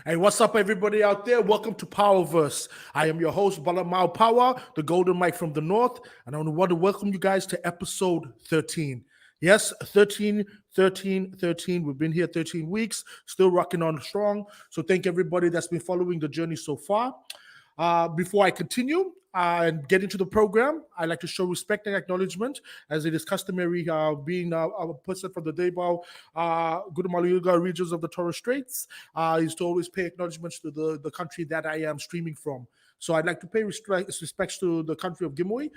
Hey, what's up, everybody out there? Welcome to Powerverse. I am your host, Balamau Power, the Golden Mike from the North, and I want to welcome you guys to episode 13. Yes, 13. We've been here 13 weeks, still rocking on strong. So thank everybody that's been following the journey so far. Before I continue and get into the program, I like to show respect and acknowledgement, as it is customary, being a person from the Davao, Guatemala regions of the Torres Straits, is to always pay acknowledgements to the country that I am streaming from. So I'd like to pay respects to the country of Gimoy,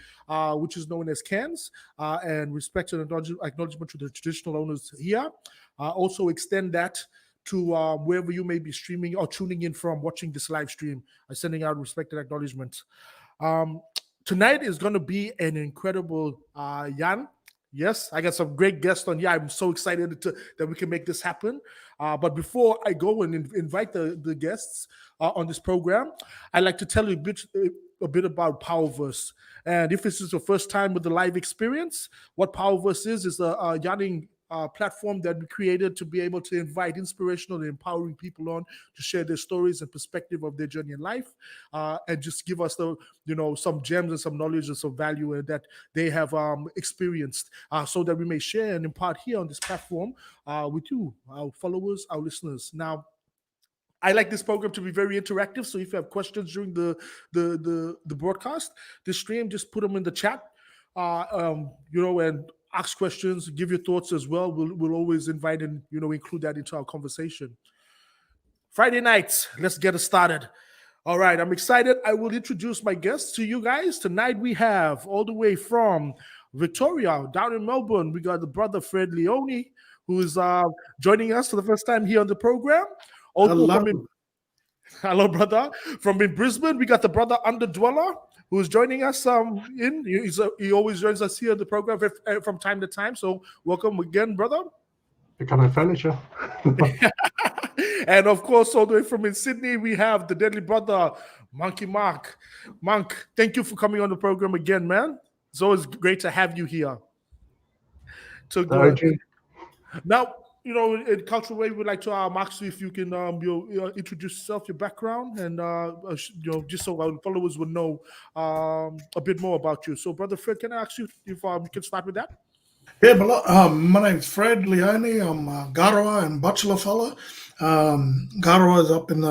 which is known as Cairns, and respect and acknowledgement to the traditional owners here. Also extend that to wherever you may be streaming or tuning in from, watching this live stream. I'm sending out respect and acknowledgement. Tonight is going to be an incredible Jan. Yes, I got some great guests on here. I'm so excited that we can make this happen. But before I go and invite the guests on this program, I'd like to tell you a bit about Powerverse. And if this is your first time with the live experience, what Powerverse is a yarning platform that we created to be able to invite inspirational and empowering people on to share their stories and perspective of their journey in life, and just give us some gems and some knowledge and some value that they have experienced, so that we may share and impart here on this platform with you, our followers, our listeners. Now, I like this program to be very interactive, so if you have questions during the broadcast, the stream, just put them in the chat, and ask questions, give your thoughts as well. We'll always invite and include that into our conversation. Friday nights, let's get it started. All right, I'm excited. I will introduce my guests to you guys. Tonight we have, all the way from Victoria, down in Melbourne, we got the brother Fred Leone, who is joining us for the first time here on the program. Also, hello, brother. From in Brisbane, we got the brother Unda Dwella, who is joining us he always joins us here on the program from time to time. So welcome again, brother. Kind of furniture. And of course, all the way from in Sydney, we have the deadly brother, Munky Munk. Monk, thank you for coming on the program again, man. It's always great to have you here. So good. Now, in cultural way, we'd like to ask you if you can introduce yourself, your background, and just so our followers will know a bit more about you. So, brother Fred, can I ask you if you can start with that? Yeah, my name's Fred Leone. I'm Garoa and Bachelor fella. Garoa is up in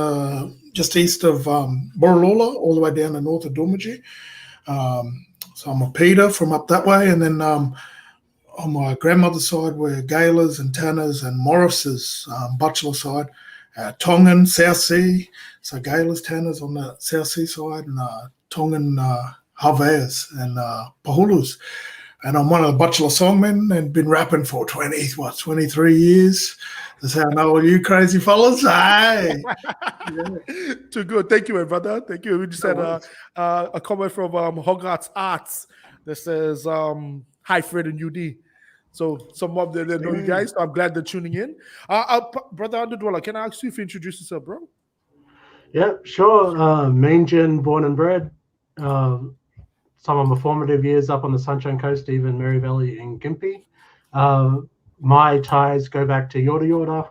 just east of Borrolola, all the way down to north of Dormagee. So I'm a Peter from up that way, and then on my grandmother's side, we're Gaylors and Tanners and Morrises. Bachelor side, Tongan, South Sea. So Gaylors, Tanners on the South Sea side, and Tongan Haveas and Pahulus. And I'm one of the Bachelor songmen and been rapping for 23 years. That's how I know all you crazy fellas. Hey. Yeah. Too good. Thank you, my brother. Thank you. We just had a comment from Hogarth's Arts that says, hi, Fred and UD. So some of them know you guys. So I'm glad they're tuning in. Brother Unda Dwella, can I ask you if you introduce yourself, bro? Yeah, sure. Mainjin, born and bred. Some of my formative years up on the Sunshine Coast, even Mary Valley and Gympie. My ties go back to Yorta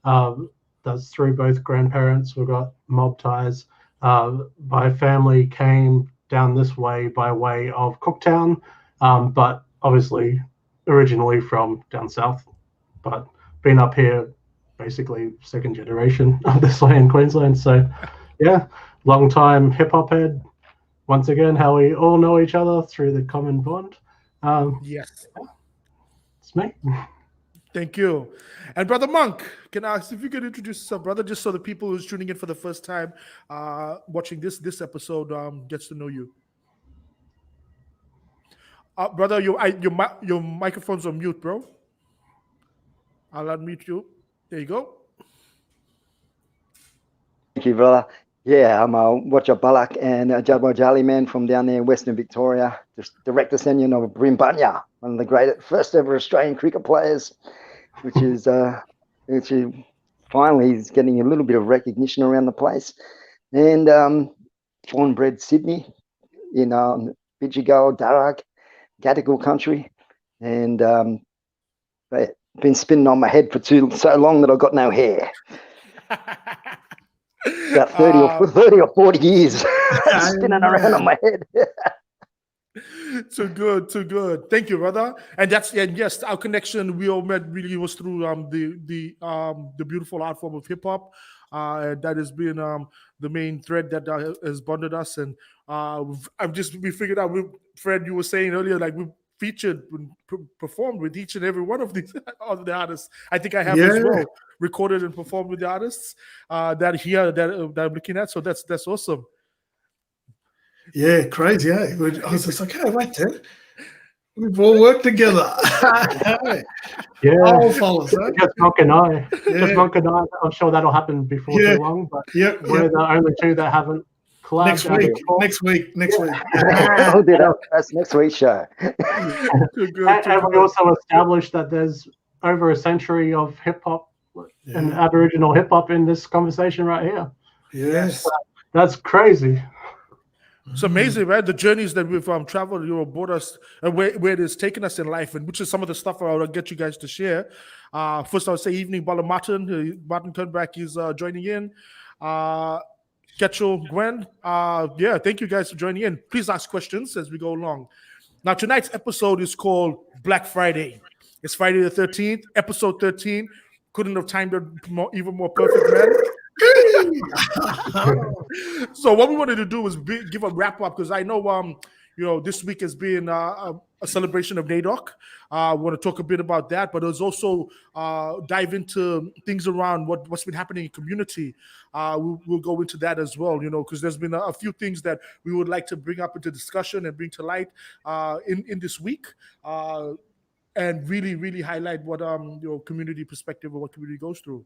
Yorta. That's through both grandparents. We've got mob ties. My family came down this way by way of Cooktown, but obviously originally from down south, but been up here basically second generation of this way in Queensland. So yeah, long time hip hop head. Once again, how we all know each other through the common bond. Yes. It's me. Thank you. And Brother Monk, can I ask if you could introduce yourself, brother, just so the people who's tuning in for the first time watching this episode gets to know you. Brother, your microphone's on mute, bro. I'll unmute you. There you go. Thank you, brother. Yeah, I'm a Watcher Balak and a Jadwa Jali man from down there in Western Victoria, just direct descendant of Brimbanya, one of the great first ever Australian cricket players, which finally is getting a little bit of recognition around the place. And born and bred Sydney in Bidjigal, Darug, Gadigal country, and been spinning on my head for so long that I've got no hair. About 30 or 40 years spinning around on my head. Too good, too good. Thank you, brother. And yes, our connection we all met really was through the beautiful art form of hip hop. And that has been the main thread that has bonded us. And we figured out, Fred, you were saying earlier, like we featured and performed with each and every one of these of the artists. I think I have as well recorded and performed with the artists that I'm looking at. So that's awesome. Yeah, crazy. I was just like, hey, wait, Ted. We've all worked together. Yeah, fellas, just Monk and I. Just Monk and I. I'm sure that'll happen before too long. But we're the only two that haven't collabed. Next week. I'll do that. That's next week's show. And we also established that there's over a century of hip hop and Aboriginal hip hop in this conversation right here. Yes, that's crazy. It's amazing, right? The journeys that we've traveled, brought us, and where it has taken us in life, and which is some of the stuff I'll get you guys to share. First, I would say evening, Bala Martin Kernbach is joining in. Ketchel, Gwen, thank you guys for joining in. Please ask questions as we go along. Now, tonight's episode is called Blak Friday. It's Friday the 13th, episode 13. Couldn't have timed it even more perfect, man. So what we wanted to do was give a wrap up, because I know this week has been a celebration of NAIDOC. We want to talk a bit about that, but there's also dive into things around what's been happening in community. We'll go into that as well, because there's been a few things that we would like to bring up into discussion and bring to light in this week. And really, really highlight what community perspective or what community goes through.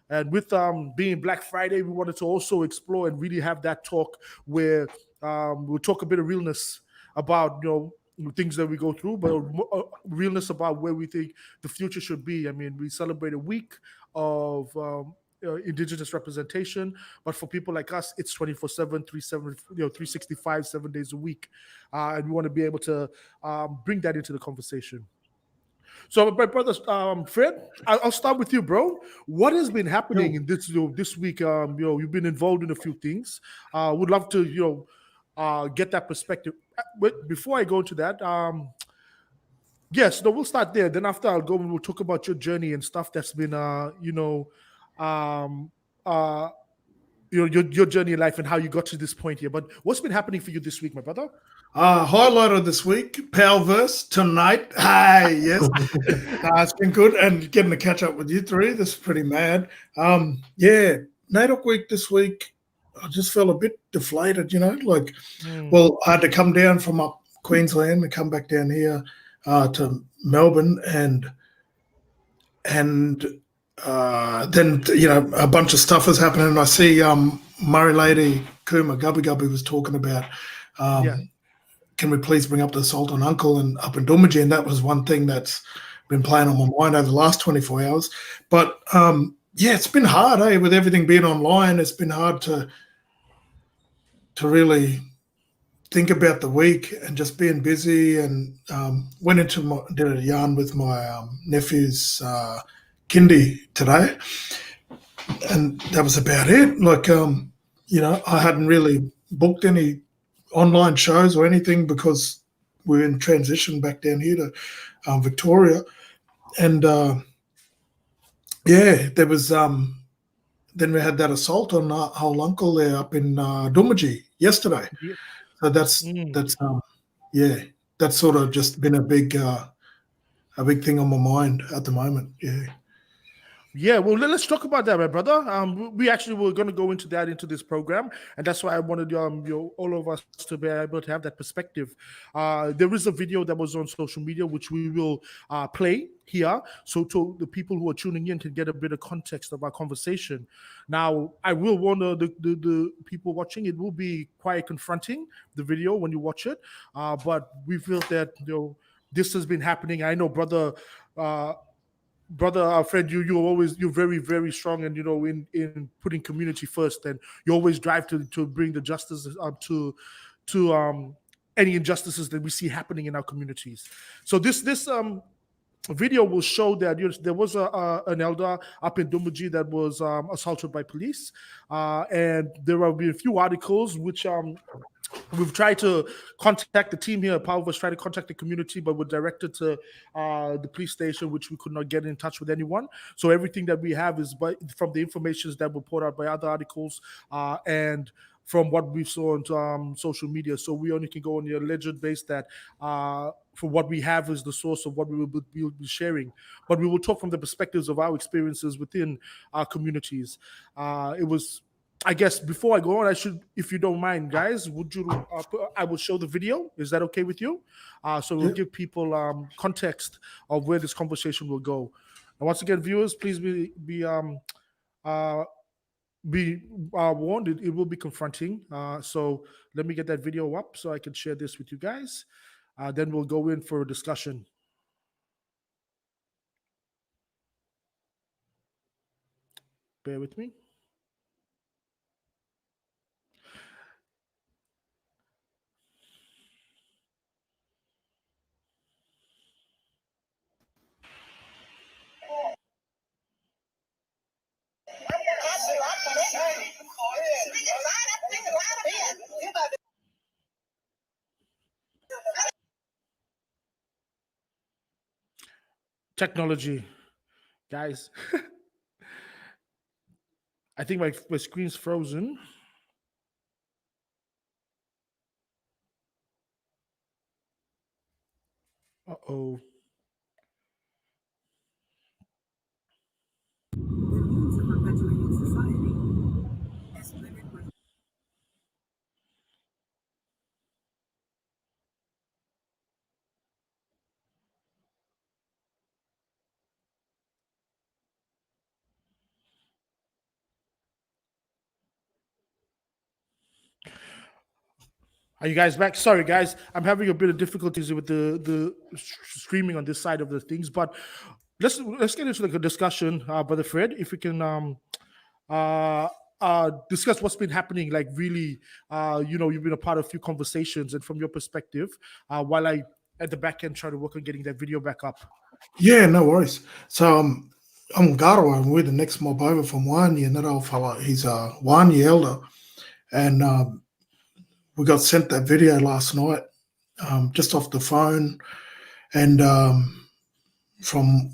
And with being Blak Friday, we wanted to also explore and really have that talk where we'll talk a bit of realness about things that we go through, but realness about where we think the future should be. I mean, we celebrate a week of Indigenous representation, but for people like us, it's 24/7, 365, 7 days a week, and we want to be able to bring that into the conversation. So, my brother, Fred, I'll start with you, bro. What has been happening in this week? You've been involved in a few things. Would love to, get that perspective. But before I go into that, we'll start there. Then after I'll go and we'll talk about your journey and stuff that's been, your journey in life and how you got to this point here. But what's been happening for you this week, my brother? Highlight of this week, Powerverse tonight. Hey, yes. It's been good, and getting to catch up with you three. This is pretty mad. NAIDOC week this week, I just felt a bit deflated, well, I had to come down from up Queensland and come back down here to Melbourne, and then a bunch of stuff is happening. I see Murray Lady Kuma Gubby was talking about can we please bring up the assault on Uncle and up in Doomadgee, and that was one thing that's been playing on my mind over the last 24 hours. But it's been hard, with everything being online. It's been hard to really think about the week and just being busy, and did a yarn with my nephew's kindy today, and that was about it. I hadn't really booked any online shows or anything because we're in transition back down here to Victoria, and there was then we had that assault on whole uncle there up in Doomadgee yesterday. So that's sort of just been a big thing on my mind at the moment. Yeah, well, let's talk about that, my brother. We actually were going to go into this program, and that's why I wanted all of us to be able to have that perspective. There is a video that was on social media, which we will play here, so to the people who are tuning in can get a bit of context of our conversation. Now, I will warn the people watching, it will be quite confronting, the video, when you watch it, but we feel that this has been happening. I know, brother, Fred, you're very, very strong, and in putting community first, and you always drive to bring the justice to any injustices that we see happening in our communities. So this video will show that there was an elder up in Dumuji that was assaulted by police, and there have been a few articles which we've tried to contact the team here at Powerverse, tried to contact the community, but we're directed to the police station, which we could not get in touch with anyone. So everything that we have is from the information that were put out by other articles and from what we saw on social media. So we only can go on the alleged base that for what we have is the source of what we will be sharing. But we will talk from the perspectives of our experiences within our communities. It was, I guess, before I go on, I should, if you don't mind, guys, would you? I will show the video. Is that okay with you? So we'll give people context of where this conversation will go. And once again, viewers, please be warned. It will be confronting. So let me get that video up so I can share this with you guys. Then we'll go in for a discussion. Bear with me. Technology, guys. I think my screen's frozen. Uh-oh. Are you guys back? Sorry, guys. I'm having a bit of difficulties with the streaming on this side of the things, but let's get into the discussion, Brother Fred. If we can discuss what's been happening, like really, you've been a part of a few conversations, and from your perspective, while I at the back end try to work on getting that video back up. Yeah, no worries. So I'm Garo, and we're the next mob over from Wanya, and that old fella, he's a Wanya elder, and we got sent that video last night, just off the phone, and from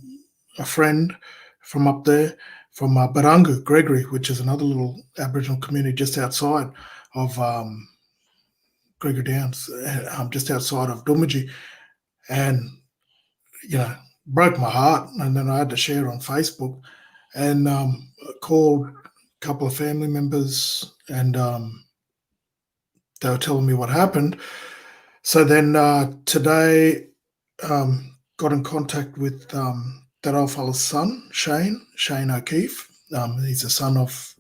a friend from up there, from Barangu, Gregory, which is another little Aboriginal community just outside of Gregory Downs, just outside of Dumuji, and broke my heart. And then I had to share on Facebook, and called a couple of family members, and they were telling me what happened. So then today, got in contact with that old fella's son, Shane O'Keefe. He's the son of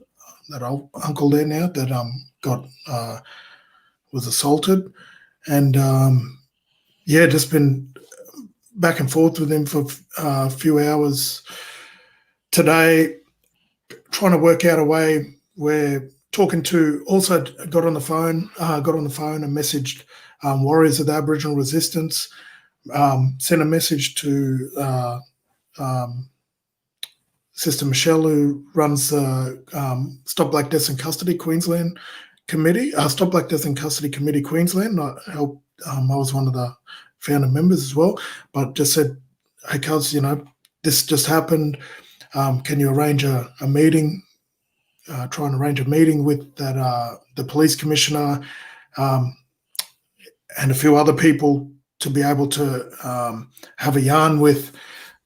that old uncle there now that was assaulted, and just been back and forth with him for a few hours today, trying to work out a way where talking to, also got on the phone and messaged warriors of the Aboriginal resistance, sent a message to Sister Michelle, who runs the Stop Black Deaths in Custody Queensland Committee, Stop Black Deaths in Custody Committee Queensland. I was one of the founder members as well, but just said, hey, cuz, this just happened. Can you arrange a meeting? Try and arrange a meeting with that the police commissioner and a few other people to be able to have a yarn with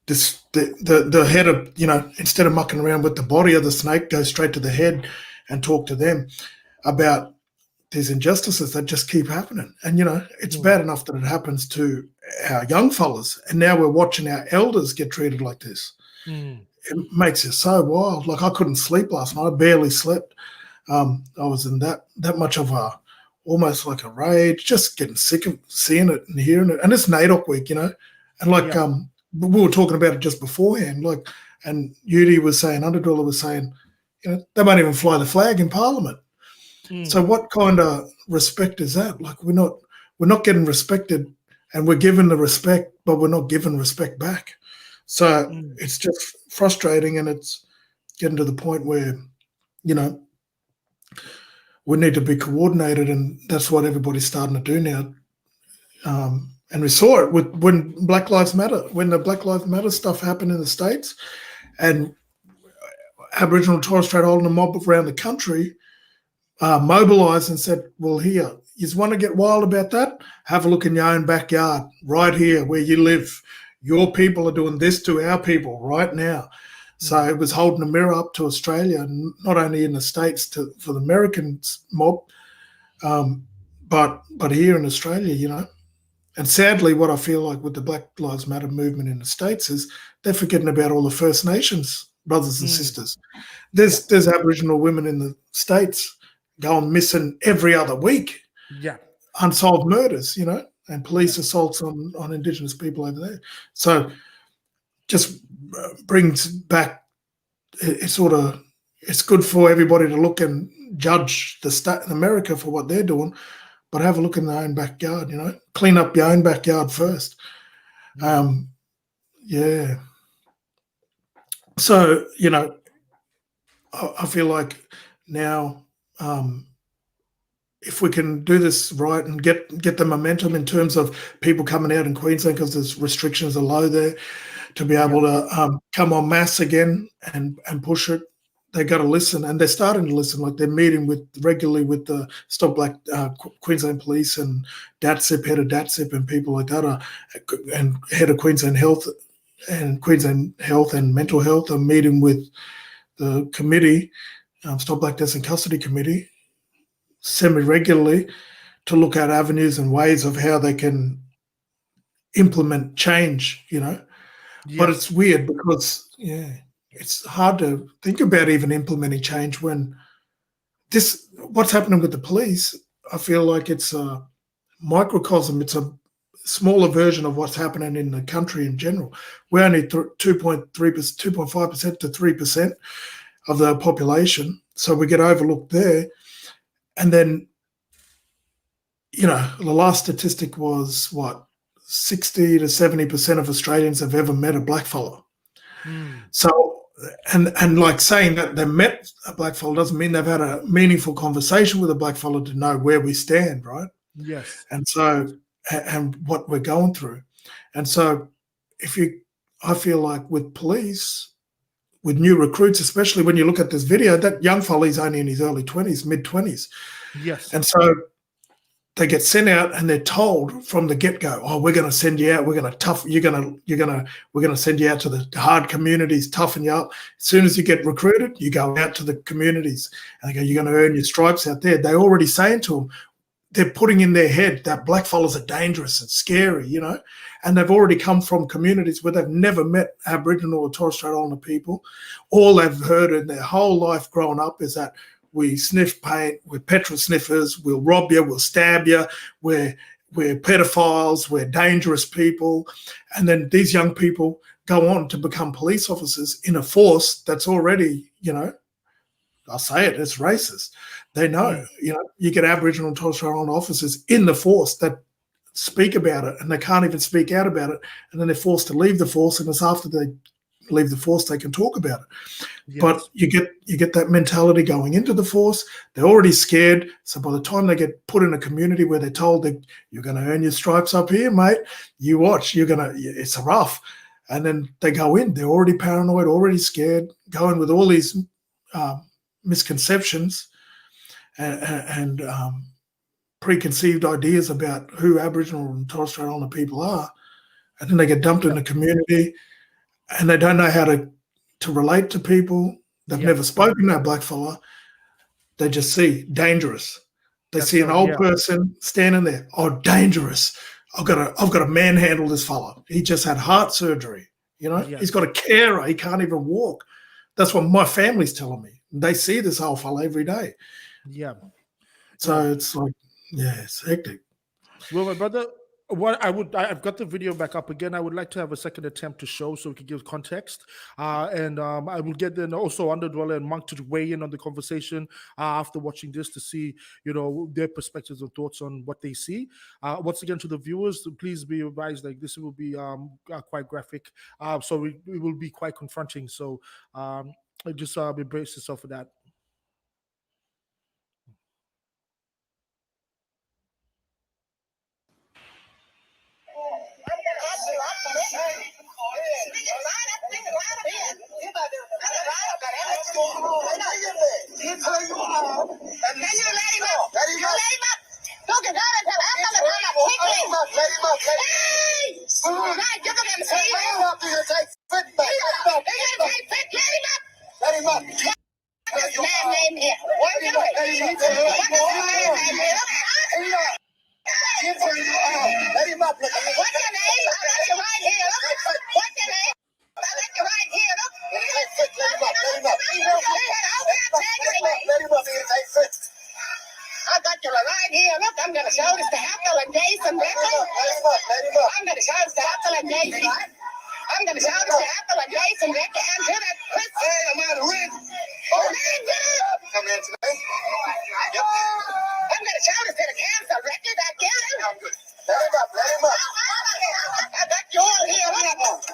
this, the head of, instead of mucking around with the body of the snake, go straight to the head and talk to them about these injustices that just keep happening. And, it's bad enough that it happens to our young fellas, and now we're watching our elders get treated like this. It makes it so wild. Like, I couldn't sleep last night. I barely slept. I was in that much of almost like a rage, just getting sick of seeing it and hearing it. And it's NAIDOC week, and like, we were talking about it just beforehand, like, and Unda was saying, Unda Dwella was saying, they won't even fly the flag in Parliament. So what kind of respect is that? Like, we're not getting respected, and we're given the respect, but we're not given respect back. So it's just frustrating, and it's getting to the point where, you know, we need to be coordinated, and that's what everybody's starting to do now. And we saw it when Black Lives Matter, when the Black Lives Matter stuff happened in the States, and Aboriginal and Torres Strait Islander mob around the country mobilised and said, well, here, you want to get wild about that? Have a look in your own backyard, right here where you live. Your people are doing this to our people right now. So it was holding a mirror up to Australia, not only in the States for the American mob, but here in Australia, you know. And sadly, what I feel like with the Black Lives Matter movement in the States is they're forgetting about all the First Nations brothers and sisters. There's Aboriginal women in the States going missing every other week. Yeah. Unsolved murders, you know, and police assaults on Indigenous people over there. So just brings back, it's good for everybody to look and judge the state in America for what they're doing, but have a look in their own backyard, you know, clean up your own backyard first. Yeah. So, you know, I feel like now, if we can do this right and get the momentum in terms of people coming out in Queensland, because there's restrictions are low there, to be able to come en masse again and push it, they got to listen, and they're starting to listen. Like they're meeting regularly with the Stop Black Queensland Police and DATSIP, head of DATSIP, and people like that, and head of Queensland Health and Mental Health are meeting with the committee, Stop Black Deaths in Custody Committee, semi-regularly, to look at avenues and ways of how they can implement change, you know. Yes. But it's weird because, it's hard to think about even implementing change when what's happening with the police, I feel like it's a microcosm. It's a smaller version of what's happening in the country in general. We're only 2.5% to 3% of the population, so we get overlooked there. And then, you know, the last statistic was 60 to 70% of Australians have ever met a blackfellow. So, and like saying that they met a blackfellow doesn't mean they've had a meaningful conversation with a blackfellow to know where we stand, right? Yes. And so, and what we're going through. And so, I feel like with police, with new recruits, especially when you look at this video, that young fella is only in his early 20s, mid-20s. Yes. And so they get sent out and they're told from the get-go, oh, we're going to send you out. We're going to send you out to the hard communities, toughen you up. As soon as you get recruited, you go out to the communities and they go, you're going to earn your stripes out there. They're already saying to them, they're putting in their head that blackfellas are dangerous and scary, you know, and they've already come from communities where they've never met Aboriginal or Torres Strait Islander people. All they've heard in their whole life growing up is that we sniff paint, we're petrol sniffers, we'll rob you, we'll stab you, we're pedophiles, we're dangerous people. And then these young people go on to become police officers in a force that's already, you know, I'll say it, it's racist. They know, you know, you get Aboriginal and Torres Strait Islander officers in the force that speak about it, and they can't even speak out about it. And then they're forced to leave the force, and it's after they leave the force they can talk about it. Yes. But you get that mentality going into the force. They're already scared. So by the time they get put in a community where they're told that you're going to earn your stripes up here, mate, you watch, it's rough. And then they go in, they're already paranoid, already scared, going with all these misconceptions and preconceived ideas about who Aboriginal and Torres Strait Islander people are. And then they get dumped in the community and they don't know how to relate to people. They've never spoken to a blackfella. They just see dangerous. They see an old person standing there. Oh, dangerous. I've got to manhandle this fella. He just had heart surgery. You know, he's got a carer. He can't even walk. That's what my family's telling me. They see this old fella every day. Yeah. So it's like, it's hectic. Well, my brother, What I've got the video back up again. I would like to have a second attempt to show so we can give context. And I will get then also Unda Dwella and Monk to weigh in on the conversation after watching this to see, their perspectives and thoughts on what they see. Once again, to the viewers, please be advised, like this will be quite graphic. So we will be quite confronting. So just brace yourself for that. I got you right here. Look, I'm going to show this to Ethel and Jason. I'm going to show this to Ethel and Jason. I'm going to show this to Ethel and Jason. And to that Chris. Hey, I'm out of red. Come in today. Yep. I'm going to show this to the cancer record. I get it. Let him up. Let him up. I got you all here. Let him up.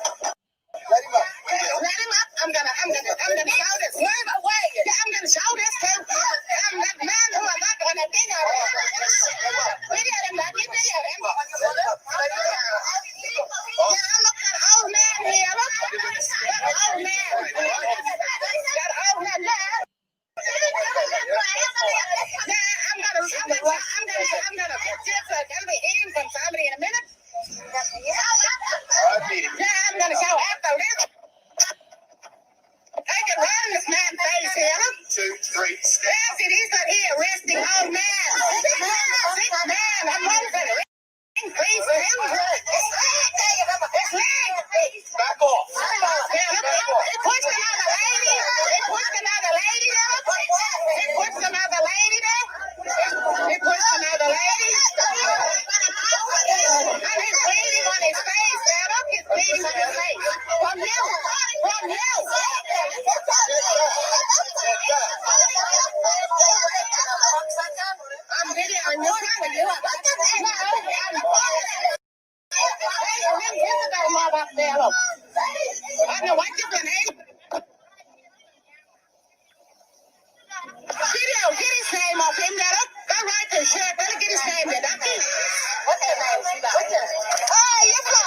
Let him up. Let him up. I'm gonna show this. Move away. I'm gonna show this to that man who I got on a thing. Video him, man. You video him. Yeah, look at old man here. Look, that old man. That old man there. I'm gonna be hearing from somebody in a minute. Yeah, I'm gonna show Ethel this. I can run this man's face here. 2, 3, step. Yes, he's not here arresting old man. Sick man. I'm running for the increase for him. His leg. Back off. He pushed another lady. He pushed another lady there. He pushed another lady there. He pushed another lady. And he's bleeding on his face there. Look, he's bleeding on his face. From you. From you. I'm videoing you. How are you? I know what you're doing. Video, get his name off him. Go right to the shirt. Better get his name there. That's it. What's his name? Oh, you go.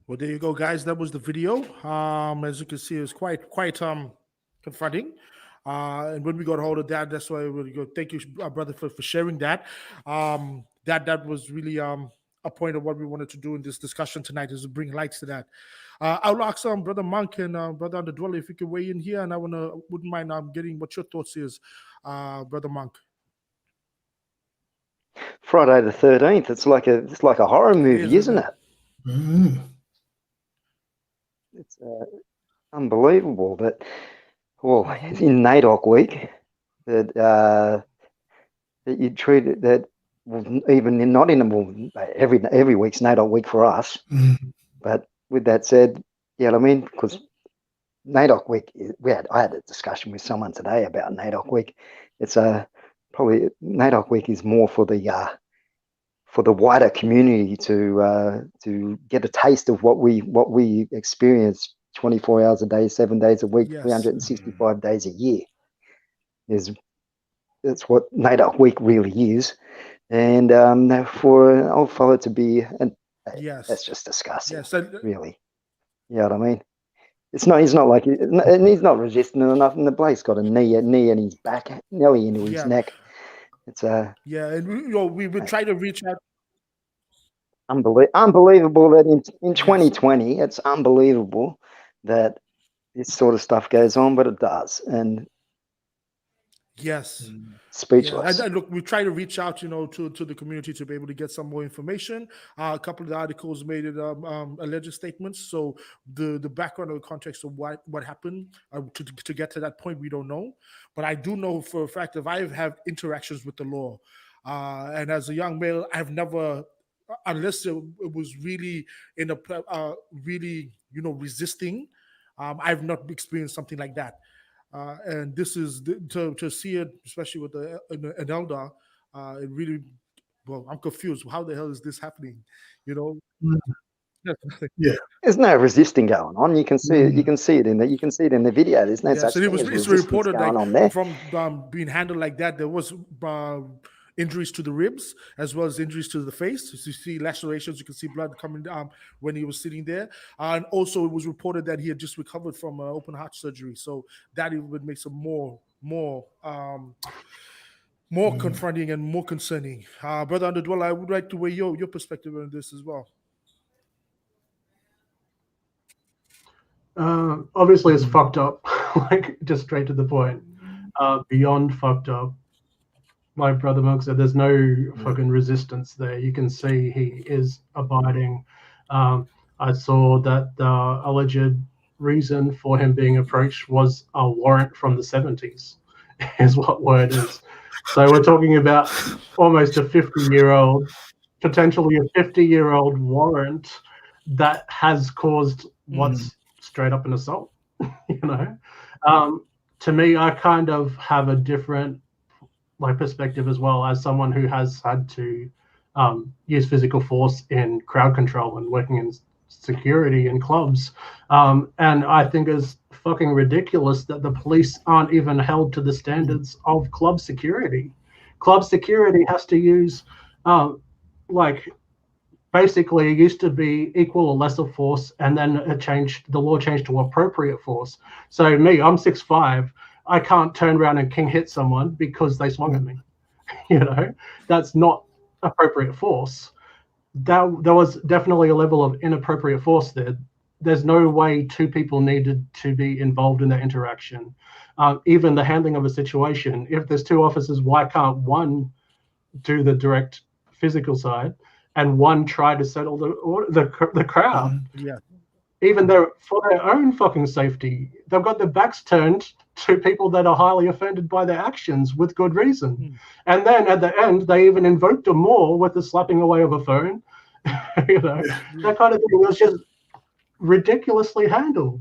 Well, there you go, guys. That was the video. As you can see, it was quite confronting. And when we got hold of that, that's why we go. Thank you, brother, for sharing that. That was really a point of what we wanted to do in this discussion tonight, is to bring lights to that. I'll ask Brother Monk and Brother Unda Dwella if you can weigh in here, and I wouldn't mind getting what your thoughts is, Brother Monk. Friday the 13th. It's like a horror movie, isn't it? Mm. It's unbelievable that, well, in NAIDOC week, that you treat it that, well, even not in every week's NAIDOC week for us. Mm. But with that said, yeah, I mean, because NAIDOC week, I had a discussion with someone today about NAIDOC week. It's probably NAIDOC week is more for the wider community to get a taste of what we experience 24 hours a day, 7 days a week, Yes. 365 days a year. That's what NAIDOC week really is. And for an old fellow to be, and Yes. that's just disgusting. Yes. Really. You know what I mean? He's not like, and he's not resisting enough, and the bloke's got a knee in his back, nearly into his neck. It's yeah, and we would try to reach out. unbelievable that in 2020, it's unbelievable that this sort of stuff goes on, but it does. And Yes. Speechless. Yeah, look, we try to reach out, to the community to be able to get some more information. A couple of the articles made it alleged statements, so the background or the context of what happened to get to that point, we don't know. But I do know for a fact that I have interactions with the law, and as a young male, I've never, unless it was really in a really resisting, I've not experienced something like that. And this is to see it, especially with an elder. It really, well, I'm confused. How the hell is this happening? Yeah. There's no resisting going on. You can see it. You can see it in the video. There's no such so thing as it's resistance reported going like on there. from being handled like that. There was injuries to the ribs as well as injuries to the face. So you see lacerations. You can see blood coming down when he was sitting there. And also, it was reported that he had just recovered from open heart surgery. So that even makes him more confronting and more concerning. Brother Unda Dwella, I would like to weigh your perspective on this as well. Obviously, it's fucked up. Like, just straight to the point. Beyond fucked up. Like Brother Monk said, there's no fucking resistance there. You can see he is abiding. I saw that the alleged reason for him being approached was a warrant from the 70s, is what word is. So we're talking about almost a 50-year-old, potentially a 50-year-old warrant that has caused what's straight up an assault. To me, I kind of have a different perspective as well, as someone who has had to use physical force in crowd control and working in security in clubs. And I think it's fucking ridiculous that the police aren't even held to the standards of club security. Club security has to use basically it used to be equal or lesser force, and then the law changed to appropriate force. So me, I'm 6'5". I can't turn around and king hit someone because they swung at me. That's not appropriate force. There was definitely a level of inappropriate force there. There's no way two people needed to be involved in that interaction. Even the handling of a situation, if there's two officers, why can't one do the direct physical side and one try to settle the crowd? Even for their own fucking safety, they've got their backs turned to people that are highly offended by their actions with good reason. And then at the end, they even invoked them more with the slapping away of a phone. That kind of thing was just ridiculously handled.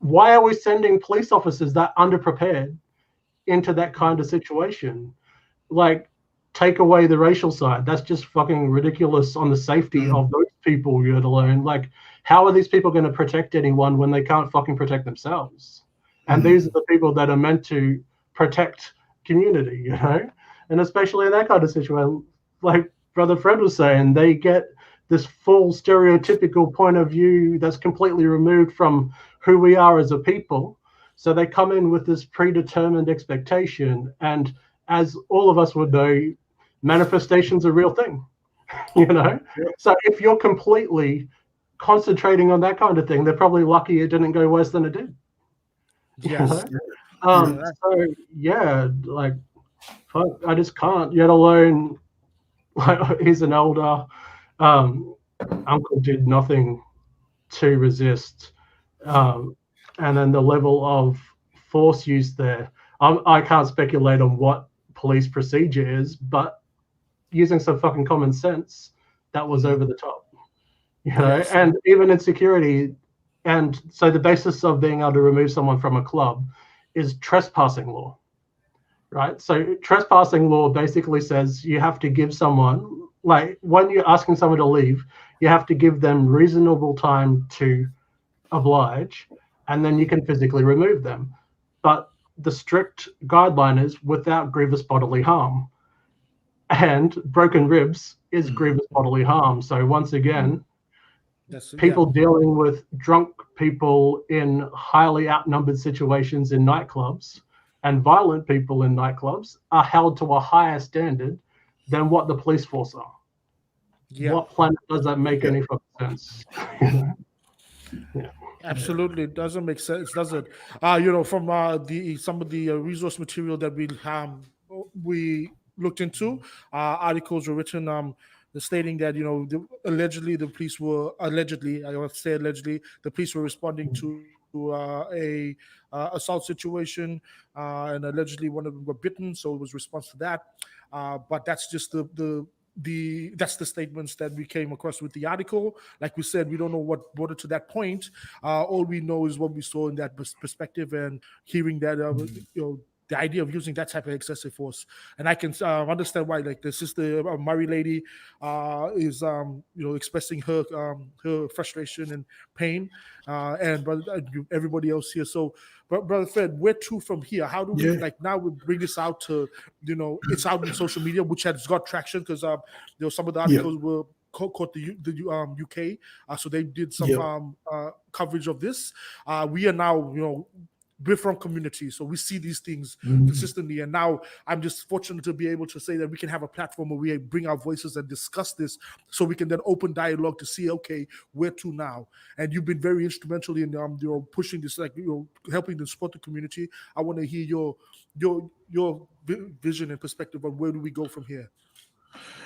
Why are we sending police officers that underprepared into that kind of situation? Take away the racial side. That's just fucking ridiculous on the safety of those people, let alone how are these people going to protect anyone when they can't fucking protect themselves? And these are the people that are meant to protect community, and especially in that kind of situation, like Brother Fred was saying, they get this full stereotypical point of view that's completely removed from who we are as a people. So they come in with this predetermined expectation, and as all of us would know, manifestation's a real thing, So if you're completely concentrating on that kind of thing, they're probably lucky it didn't go worse than it did. Yes. So yeah, fuck, I just can't. Yet alone, he's an elder. Uncle did nothing to resist, and then the level of force used there. I can't speculate on what police procedure is, but using some fucking common sense, that was over the top. And even in security, and so the basis of being able to remove someone from a club is trespassing law, right? So trespassing law basically says you have to give someone, when you're asking someone to leave, you have to give them reasonable time to oblige, and then you can physically remove them. But the strict guideline is without grievous bodily harm, and broken ribs is grievous bodily harm. So once again, people dealing with drunk people in highly outnumbered situations in nightclubs and violent people in nightclubs are held to a higher standard than what the police force are. What planet does that make any fucking sense? Absolutely, it doesn't make sense, does it? From the some of the resource material that we looked into, articles were written stating that allegedly the police were allegedly, I want to say allegedly, the police were responding to a assault situation, and allegedly one of them got bitten, so it was response to that. But that's just that's the statements that we came across with the article. Like we said, we don't know what brought it to that point. All we know is what we saw in that perspective, and hearing that the idea of using that type of excessive force. And I can understand why, like the sister Murray lady is expressing her frustration and pain, and everybody else here. So, brother Fred, where to from here? How do we now we bring this out to it's out in social media, which has got traction because some of the articles were caught the UK, so they did some coverage of this. We are now we're from community, so we see these things consistently, and now I'm just fortunate to be able to say that we can have a platform where we bring our voices and discuss this, so we can then open dialogue to see, okay, where to now. And you've been very instrumental in pushing this, like helping to support the community. I want to hear your vision and perspective on where do we go from here.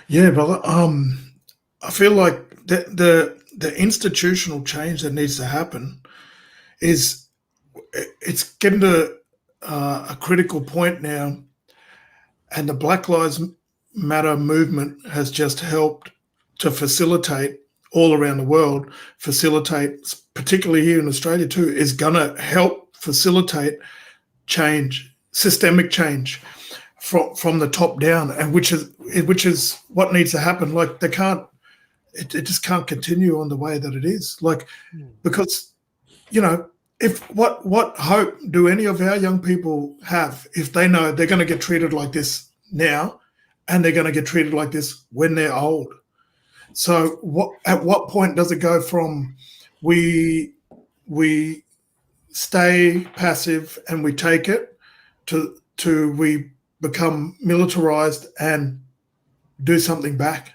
Yeah, brother. I feel like the institutional change that needs to happen is it's getting to a critical point now, and the Black Lives Matter movement has just helped to facilitate all around the world, particularly here in Australia too, is going to help facilitate change, systemic change from the top down, and which is what needs to happen. Like it just can't continue on the way that it is. Like, because if what hope do any of our young people have if they know they're going to get treated like this now, and they're going to get treated like this when they're old? So at what point does it go from we stay passive and we take it to we become militarized and do something back?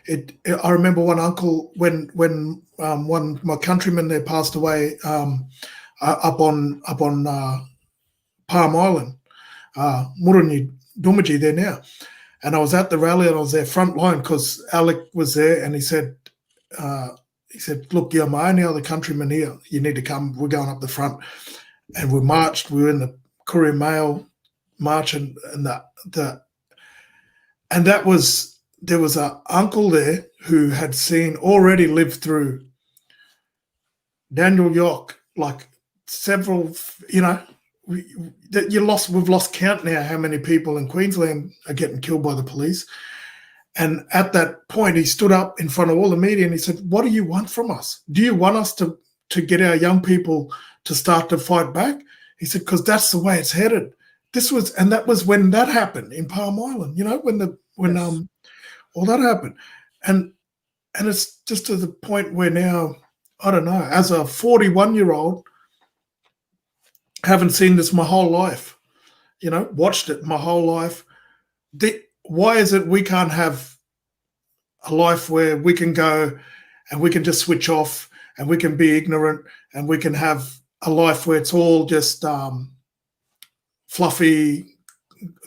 I remember one uncle when one of my countrymen there passed away up on Palm Island, Murunyi Dumaji there now, and I was at the rally and I was there front line because Alec was there, and he said, "Look, you're my only other countryman here. You need to come. We're going up the front." And we marched. We were in the Courier Mail march, and that was. There was an uncle there who had already lived through Daniel York, like several, we've lost count now how many people in Queensland are getting killed by the police. And at that point, he stood up in front of all the media and he said, "What do you want from us? Do you want us to get our young people to start to fight back?" He said, "Because that's the way it's headed." That was when that happened in Palm Island, when all that happened. And it's just to the point where now, I don't know, as a 41-year-old, haven't seen this my whole life, watched it my whole life. Why is it we can't have a life where we can go and we can just switch off and we can be ignorant and we can have a life where it's all just fluffy,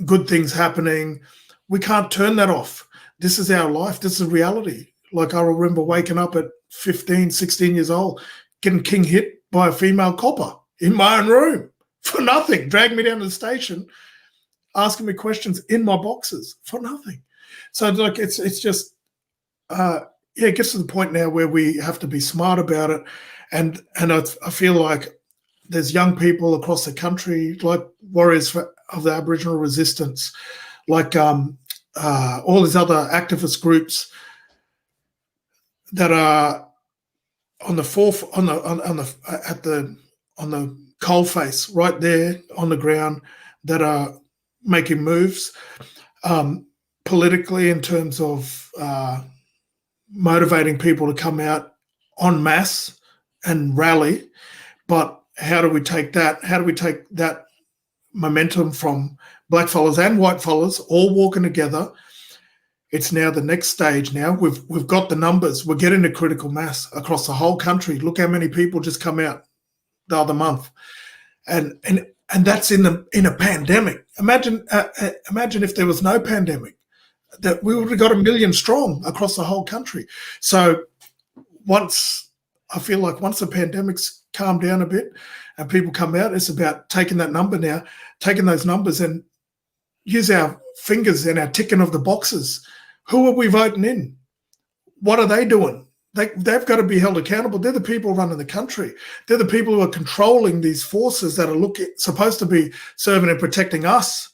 good things happening? We can't turn that off. This is our life. This is reality. Like, I remember waking up at 15, 16 years old, getting king hit by a female copper in my own room for nothing, dragged me down to the station, asking me questions in my boxes for nothing. So like, it's just, it gets to the point now where we have to be smart about it. And I feel like there's young people across the country, like warriors of the Aboriginal resistance, like, all these other activist groups that are on the coalface right there on the ground, that are making moves politically in terms of motivating people to come out en masse and rally. But how do we take that? How do we take that momentum from black fellas and white fellas all walking together It's now the next stage. Now we've got the numbers. We're getting a critical mass across the whole country. Look how many people just come out the other month, and that's in a pandemic. Imagine if there was no pandemic, that we would have got 1 million strong across the whole country. So I feel like once the pandemic's calmed down a bit and people come out, it's about taking that number now, taking those numbers and use our fingers and our ticking of the boxes. Who are we voting in? What are they doing? They've got to be held accountable. They're the people running the country. They're the people who are controlling these forces that are supposed to be serving and protecting us.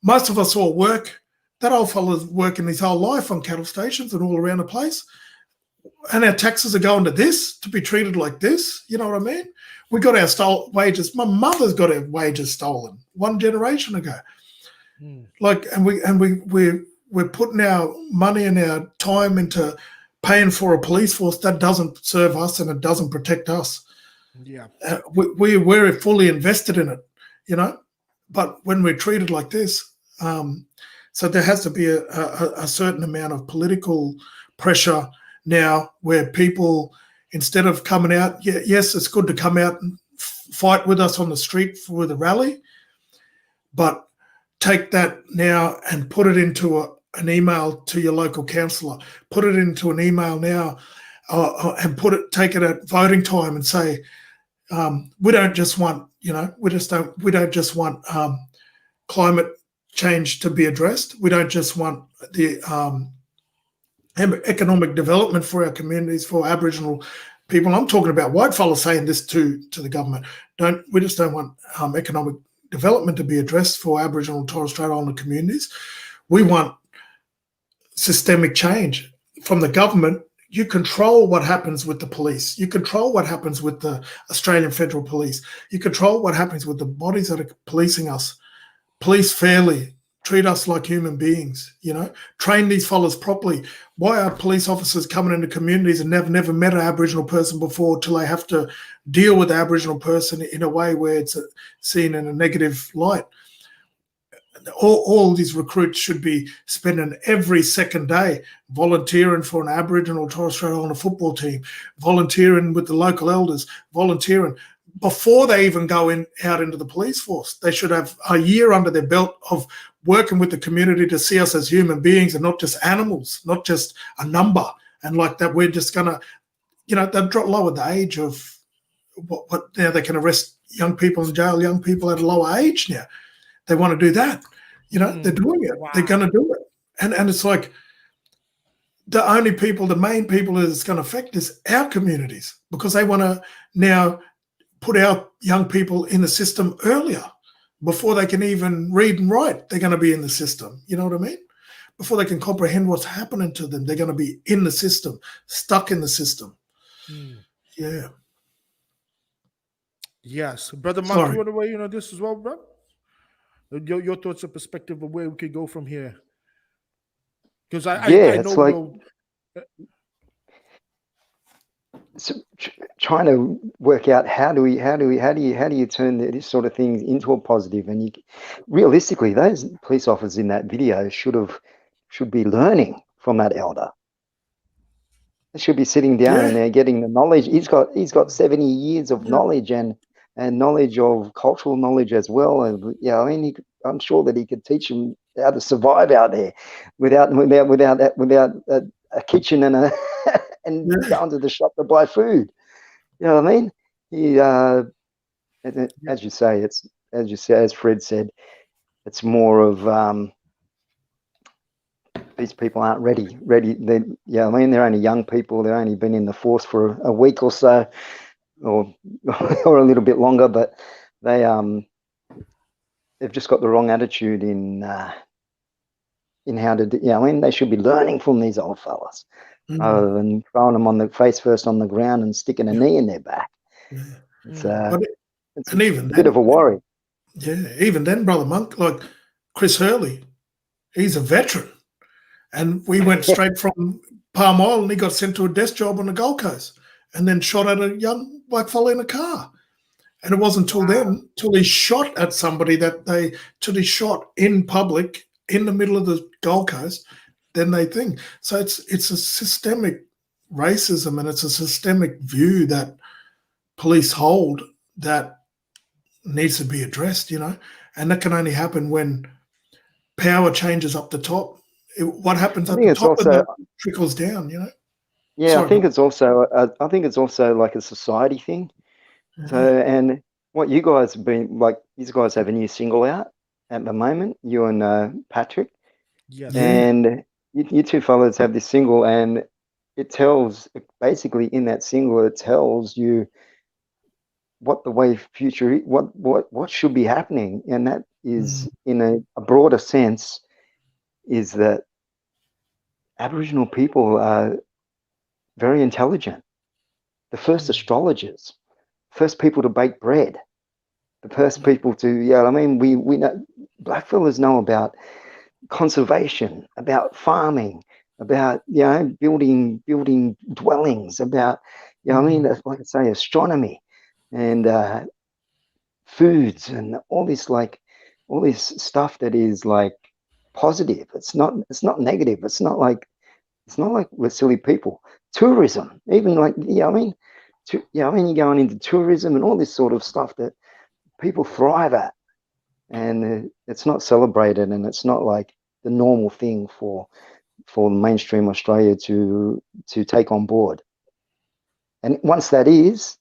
Most of us all work. That old fella's working his whole life on cattle stations and all around the place. And our taxes are going to this, to be treated like this. You know what I mean? We got our wages. My mother's got her wages stolen 1 generation ago. Like, and we're putting our money and our time into paying for a police force that doesn't serve us and it doesn't protect us. Yeah, we're fully invested in it, you know. But when we're treated like this, so there has to be a certain amount of political pressure now, where people, instead of coming out, yes, it's good to come out and fight with us on the street for the rally, but take that now and put it into an email to your local councillor. Put it into an email now, and take it at voting time and say, we don't just want, we don't just want climate change to be addressed. We don't just want the economic development for our communities, for Aboriginal people. I'm talking about white fellas saying this to the government. We just don't want economic development to be addressed for Aboriginal and Torres Strait Islander communities. We want systemic change from the government. You control what happens with the police. You control what happens with the Australian Federal Police. You control what happens with the bodies that are policing us. Police fairly. Treat us like human beings, train these fellas properly. Why are police officers coming into communities and never met an Aboriginal person before, till they have to deal with the Aboriginal person in a way where it's seen in a negative light? All these recruits should be spending every second day volunteering for an Aboriginal Torres Strait Islander football team, volunteering with the local elders, volunteering before they even go out into the police force. They should have a year under their belt of working with the community to see us as human beings and not just animals, not just a number. And like that, we're just going to, they've lowered the age of what now they can arrest young people and jail young people at a lower age now. They want to do that. They're doing it. Wow. They're going to do it. And it's like the main people that it's going to affect is our communities, because they want to now put our young people in the system earlier. Before they can even read and write, they're going to be in the system. You know what I mean? Before they can comprehend what's happening to them, they're going to be in the system, stuck in the system. Yeah. Yes. Brother Monk, you want to weigh in on this as well, bro? Your thoughts and perspective of where we could go from here? Because I know... So trying to work out how do you turn this sort of thing into a positive? And realistically, those police officers in that video should be learning from that elder. They should be sitting down and they're getting the knowledge. He's got 70 years of knowledge and knowledge of cultural knowledge as well. And I'm sure that he could teach them how to survive out there without a kitchen and a and down to the shop to buy food. You know what I mean? As you say, as Fred said, it's more of these people aren't ready. They're only young people. They've only been in the force for a week or so, or a little bit longer, but they've just got the wrong attitude in how to do. They should be learning from these old fellas. Rather than throwing them on the face first on the ground and sticking a knee in their back. It's a bit of a worry. Yeah, even then, Brother Monk, like Chris Hurley, he's a veteran. And we went straight from Palm Island and he got sent to a desk job on the Gold Coast and then shot at a young black fella in a car. And it wasn't till he shot at somebody till he shot in public in the middle of the Gold Coast, than they think. So it's a systemic racism, and it's a systemic view that police hold that needs to be addressed, and that can only happen when power changes up the top. What happens I at think the it's top and also, then trickles down, yeah, I Sorry, think it's also, like a society thing. So, and what you guys have been like, you guys have a new single out at the moment, you and Patrick, Yes. Yeah. and you two fellas have this single, and it tells, basically in that single, it tells you what the way future, what should be happening, and that is in a broader sense, is that Aboriginal people are very intelligent. The first astrologers, first people to bake bread, the first people to, yeah, I mean, we know, blackfellas know about conservation, about farming, about, building dwellings, about, I mean, like I say, astronomy and foods and all this stuff that is like positive. It's not negative. It's not like we're silly people. Tourism, even like, I mean, you're going into tourism and all this sort of stuff that people thrive at, and it's not celebrated, and it's not like the normal thing for mainstream Australia to take on board. And once that is,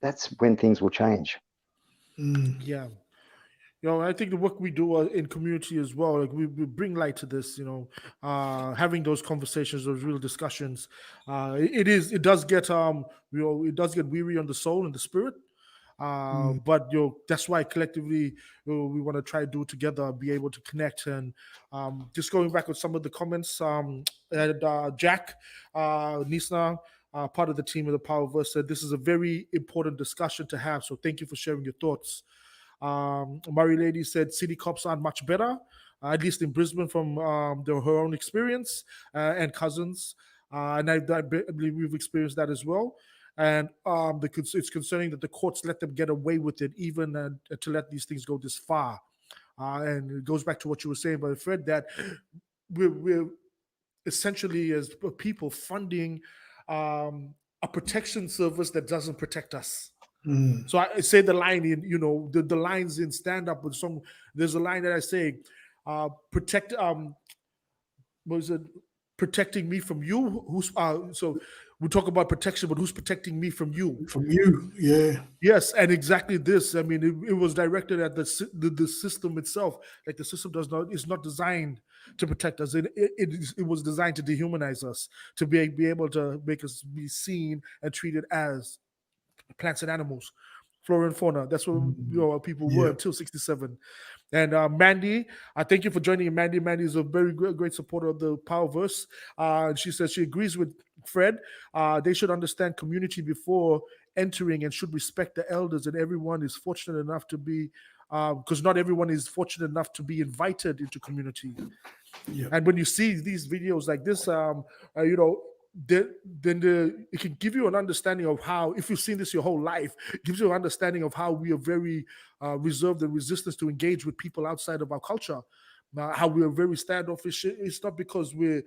that's when things will change. Yeah. I think the work we do in community as well, like we bring light to this, having those conversations, those real discussions. It does get weary on the soul and the spirit. But that's why collectively we want to try to do together, be able to connect. And just going back with some of the comments, and Jack Nisna, part of the team of the Powerverse, said this is a very important discussion to have. So thank you for sharing your thoughts. Murray Lady said city cops aren't much better, at least in Brisbane from her own experience and cousins. And I believe we've experienced that as well. And it's concerning that the courts let them get away with it, even to let these things go this far. And it goes back to what you were saying, but Fred, that we're essentially as people funding a protection service that doesn't protect us. So I say the line in, the lines in stand up with some. There's a line that I say, protect. What is it? Protecting me from you. Who's so we talk about protection, but who's protecting me from you? From you, yeah. Yes, and exactly this. I mean, it was directed at the system itself. Like the system is not designed to protect us. It was designed to dehumanize us, to be able to make us be seen and treated as plants and animals, flora and fauna. That's what people were until 1967. And Mandy, I thank you for joining in. Mandy is a very great supporter of the Powerverse. She says she agrees with Fred. They should understand community before entering and should respect the elders. And everyone is fortunate enough to be, because not everyone is fortunate enough to be invited into community. Yeah. And when you see these videos like this, then it can give you an understanding of how, if you've seen this your whole life, it gives you an understanding of how we are very reserved and resistant to engage with people outside of our culture. How we are very standoffish. It's not because we're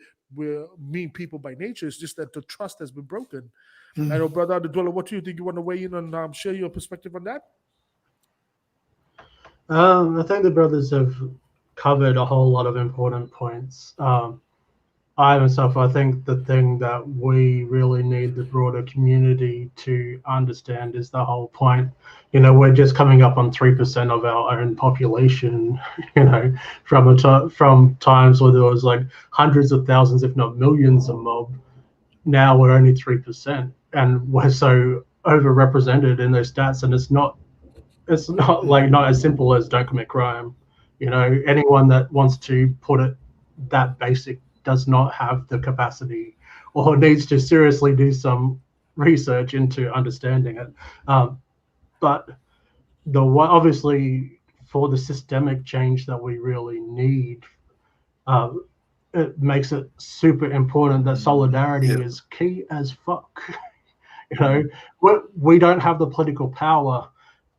mean people by nature. It's just that the trust has been broken. I know, Brother Unda Dwella, what do you think? You want to weigh in and share your perspective on that? I think the brothers have covered a whole lot of important points. I think the thing that we really need the broader community to understand is the whole point. We're just coming up on 3% of our own population, from times where there was like hundreds of thousands, if not millions of mob. Now we're only 3%, and we're so overrepresented in those stats. And it's not as simple as don't commit crime. Anyone that wants to put it that basic does not have the capacity or needs to seriously do some research into understanding it. But obviously for the systemic change that we really need, it makes it super important that solidarity is key as fuck. We don't have the political power,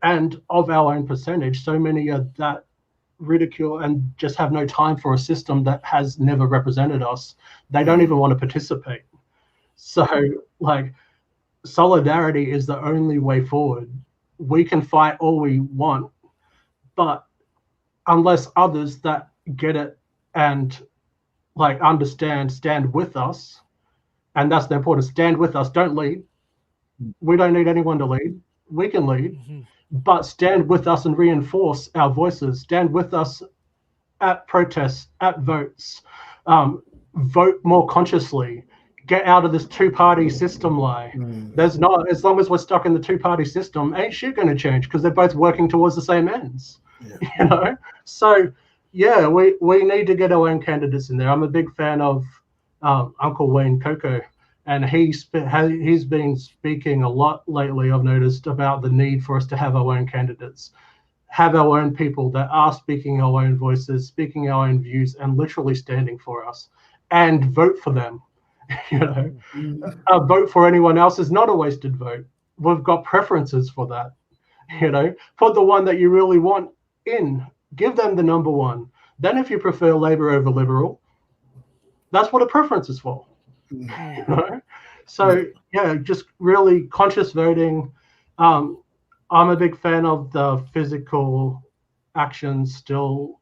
and of our own percentage, so many of that ridicule and just have no time for a system that has never represented us. They don't even want to participate. So, like, solidarity is the only way forward. We can fight all we want, but unless others that get it and like understand, stand with us, and that's the important. Stand with us. Don't lead. We don't need anyone to lead. We can lead, but stand with us and reinforce our voices. Stand with us at protests, at votes. Vote more consciously. Get out of this two-party system lie. There's not, as long as we're stuck in the two-party system, ain't shit going to change because they're both working towards the same ends. You know, so yeah, we need to get our own candidates in there. I'm a big fan of Uncle Wayne Coco, and he's been speaking a lot lately, I've noticed, about the need for us to have our own candidates, have our own people that are speaking our own voices, speaking our own views, and literally standing for us, and vote for them. You know, a vote for anyone else is not a wasted vote. We've got preferences for that. You know, put the one that you really want in, give them the number one. Then if you prefer Labour over Liberal, that's what a preference is for. You know? So yeah, just really conscious voting. I'm a big fan of the physical actions, still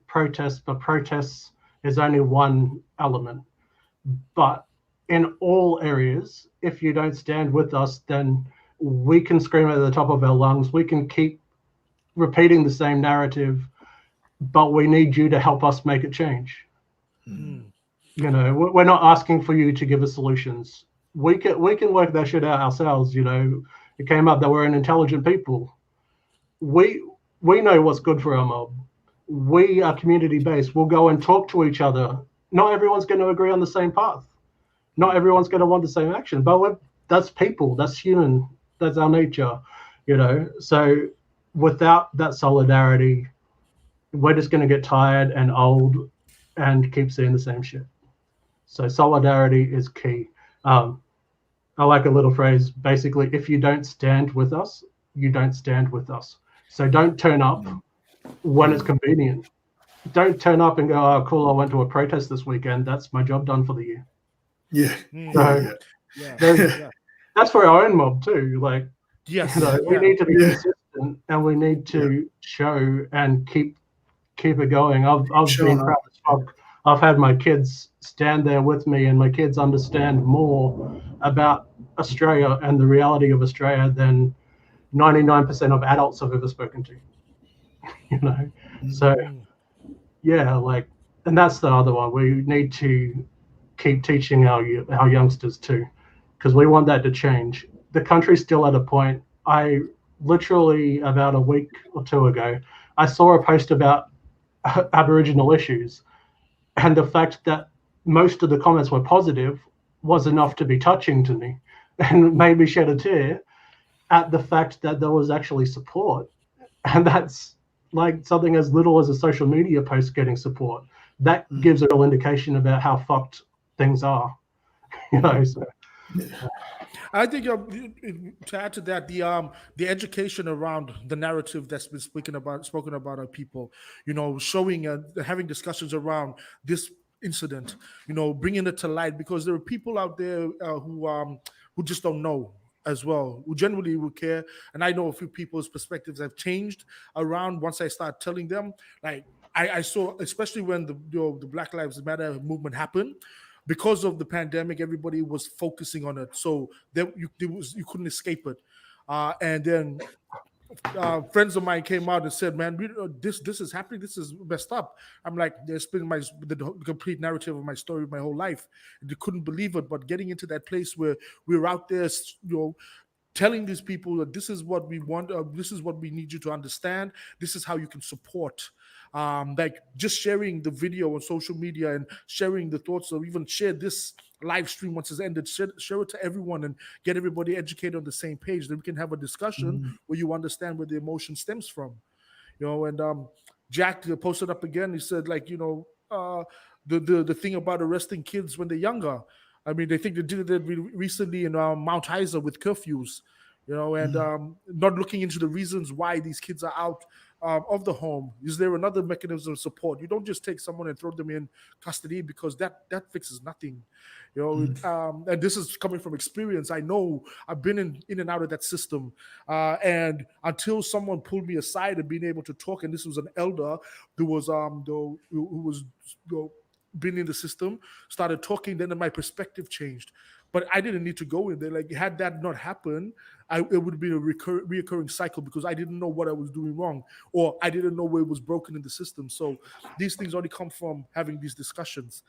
protests, but protests is only one element. But in all areas, if you don't stand with us, then we can scream at the top of our lungs. We can keep repeating the same narrative, but we need you to help us make it change. You know, we're not asking for you to give us solutions. We can work that shit out ourselves. You know, it came up that we're an intelligent people. We know what's good for our mob. We are community based. We'll go and talk to each other. Not everyone's going to agree on the same path. Not everyone's going to want the same action, but that's people. That's human. That's our nature. You know, so without that solidarity, we're just going to get tired and old and keep seeing the same shit. So solidarity is key. I like a little phrase, basically, if you don't stand with us, you don't stand with us. So don't turn up when it's convenient. Don't turn up and go, oh, cool, I went to a protest this weekend. That's my job done for the year. Yeah. That's for our own mob too. Like, yes, you know, we need to be consistent and we need to show and keep it going. I've been proud as fuck. I've had my kids stand there with me, and my kids understand more about Australia and the reality of Australia than 99% of adults I've ever spoken to. You know, so yeah, like, and that's the other one. We need to keep teaching our youngsters too, because we want that to change. The country's still at a point. I literally, about a week or two ago, I saw a post about Aboriginal issues, and the fact that most of the comments were positive was enough to be touching to me and made me shed a tear at the fact that there was actually support. And that's like something as little as a social media post getting support. That gives a real indication about how fucked things are. You know, so. I think to add to that, the education around the narrative that's been spoken about our people, you know, showing having discussions around this incident, you know, bringing it to light, because there are people out there who just don't know as well, who genuinely will care. And I know a few people's perspectives have changed around once I start telling them. Like I saw, especially when the Black Lives Matter movement happened. Because of the pandemic, everybody was focusing on it, so you couldn't escape it. And then friends of mine came out and said, "Man, this is happening. This is messed up." I'm like, "There's been the complete narrative of my story, my whole life." And they couldn't believe it. But getting into that place where we're out there, you know, telling these people that this is what we want, this is what we need you to understand, this is how you can support. Like just sharing the video on social media and sharing the thoughts, or even share this live stream once it's ended, share it to everyone and get everybody educated on the same page. Then we can have a discussion where you understand where the emotion stems from. You know, and Jack posted up again, he said, like, you know, the thing about arresting kids when they're younger. I mean, they think they did it recently in Mount Isa with curfews, you know, and not looking into the reasons why these kids are out of the home? Is there another mechanism of support? You don't just take someone and throw them in custody, because that fixes nothing. And this is coming from experience. I know I've been in and out of that system, and until someone pulled me aside and being able to talk, and this was an elder who was been in the system, started talking, then my perspective changed. But I didn't need to go in there. Like, had that not happened, it would be a reoccurring cycle, because I didn't know what I was doing wrong, or I didn't know where it was broken in the system. So these things only come from having these discussions.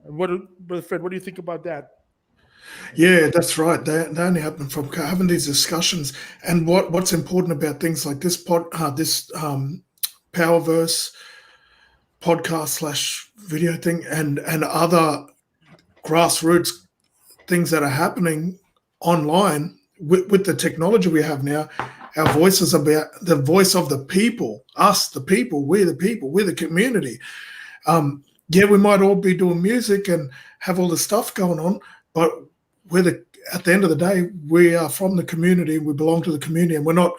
Brother Fred, what do you think about that? Yeah, that's right. They only happen from having these discussions. And what's important about things like this Powerverse podcast / video thing, and other grassroots things that are happening online with the technology we have now. Our voice is about the voice of the people, us, the people, we're the community. Yeah, we might all be doing music and have all the stuff going on, but at the end of the day, we are from the community. We belong to the community, and we're not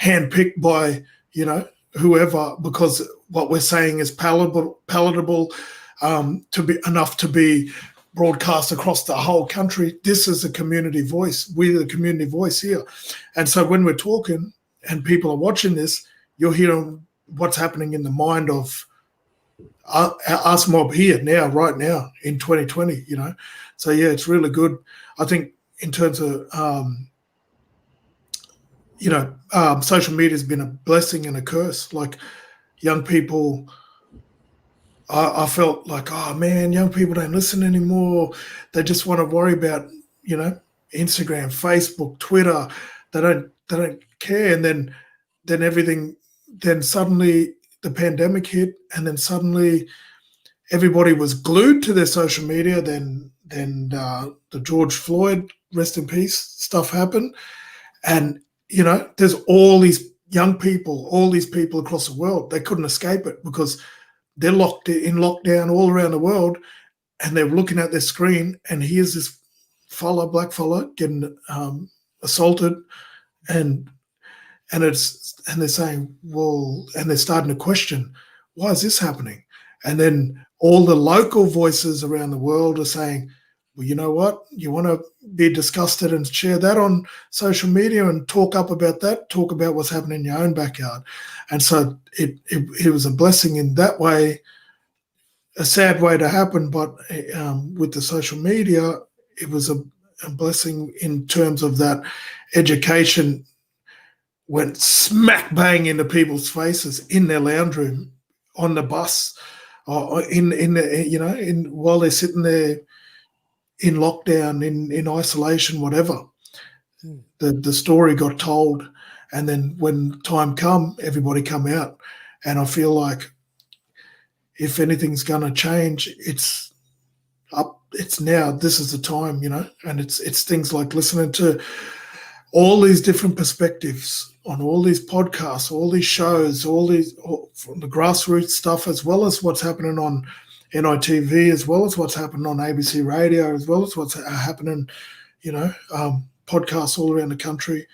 handpicked by whoever, because what we're saying is palatable to be enough to be broadcast across the whole country. This is a community voice. We're the community voice here. And so when we're talking and people are watching this, you're hearing what's happening in the mind of us mob here now, right now in 2020, So yeah, it's really good. I think in terms of, social media has been a blessing and a curse. Like, young people, I felt like, oh man, young people don't listen anymore. They just want to worry about, Instagram, Facebook, Twitter. They don't care. And then suddenly the pandemic hit, and then suddenly everybody was glued to their social media. Then the George Floyd, rest in peace, stuff happened. And, there's all these young people, all these people across the world. They couldn't escape it because they're locked in lockdown all around the world, and they're looking at their screen, and here's this black fella getting assaulted, and they're saying, well, and they're starting to question, why is this happening? And then all the local voices around the world are saying, well, you know what? You want to be disgusted and share that on social media and talk about what's happening in your own backyard. And so it was a blessing in that way, a sad way to happen, but with the social media, it was a blessing in terms of that education went smack bang into people's faces in their lounge room, on the bus, or while they're sitting there in lockdown, in isolation, whatever. The story got told, and then when time come, everybody come out. And I feel like if anything's going to change, it's now. This is the time, and it's things like listening to all these different perspectives on all these podcasts, all these shows, from the grassroots stuff, as well as what's happening on NITV, as well as what's happening on ABC Radio, as well as what's happening, podcasts all around the country.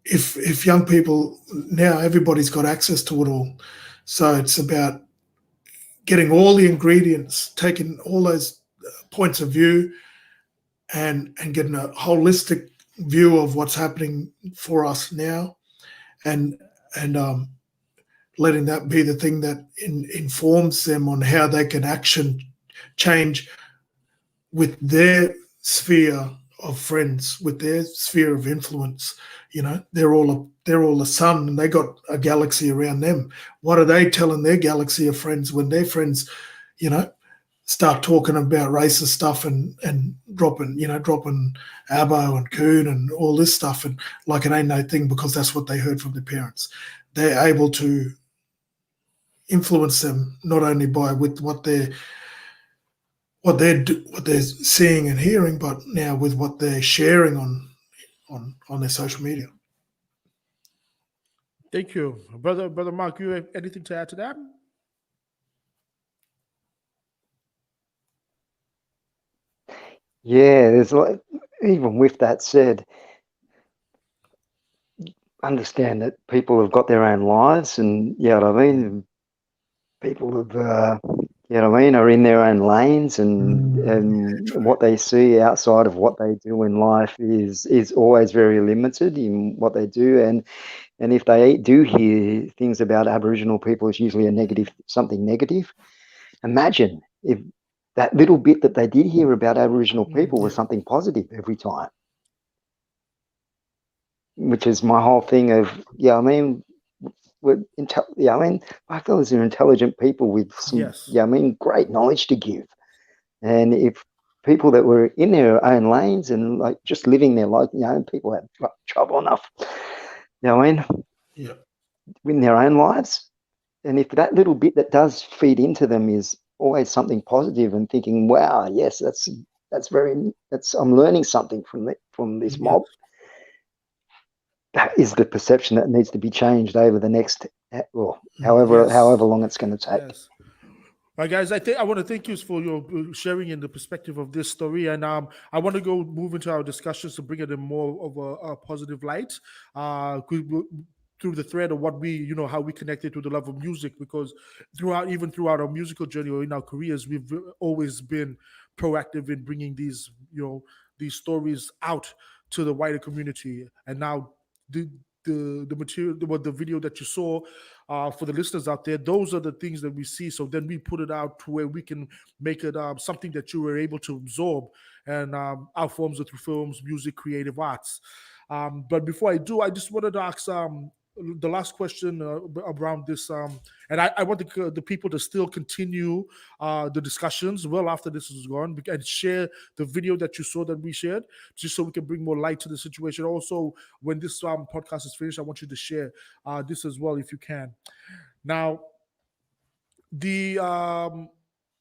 If young people now, everybody's got access to it all, so it's about getting all the ingredients, taking all those points of view, and getting a holistic view of what's happening for us now, and letting that be the thing that informs them on how they can change with their sphere of friends, with their sphere of influence. They're all a sun, and they got a galaxy around them. What are they telling their galaxy of friends when their friends, start talking about racist stuff and dropping Abbo and Coon and all this stuff, and like it ain't no thing, because that's what they heard from their parents. They're able to influence them not only with what they're seeing and hearing, but now with what they're sharing on their social media. Thank you, brother Mark. You have anything to add to that? Yeah, there's even with that said, understand that people have got their own lives, and you know what I mean. People have, you know what I mean, are in their own lanes, and what they see outside of what they do in life is always very limited in what they do, and if they do hear things about Aboriginal people, it's usually something negative. Imagine if that little bit that they did hear about Aboriginal people was something positive every time. Which is my whole thing of, yeah, I mean, I mean, black fellas are intelligent people with some, I mean, great knowledge to give. And if people that were in their own lanes and like just living their life, people have trouble enough, I mean, in their own lives. And if that little bit that does feed into them is always something positive and thinking, wow, yes, I'm learning something from this mob. That is the perception that needs to be changed over the next, however long it's going to take. Yes. All right, guys, I want to thank you for your sharing in the perspective of this story, and I want to move into our discussions to bring it in more of a positive light through the thread of what we, how we connected to the love of music, because throughout our musical journey or in our careers, we've always been proactive in bringing these stories out to the wider community, and now the material, the video that you saw, for the listeners out there, those are the things that we see. So then we put it out to where we can make it something that you were able to absorb, and our forms are through films, music, creative arts. But before I do, I just wanted to ask the last question around this, and I want the people to still continue the discussions well after this is gone, and share the video that you saw that we shared, just so we can bring more light to the situation. Also, when this podcast is finished, I want you to share this as well if you can. Now,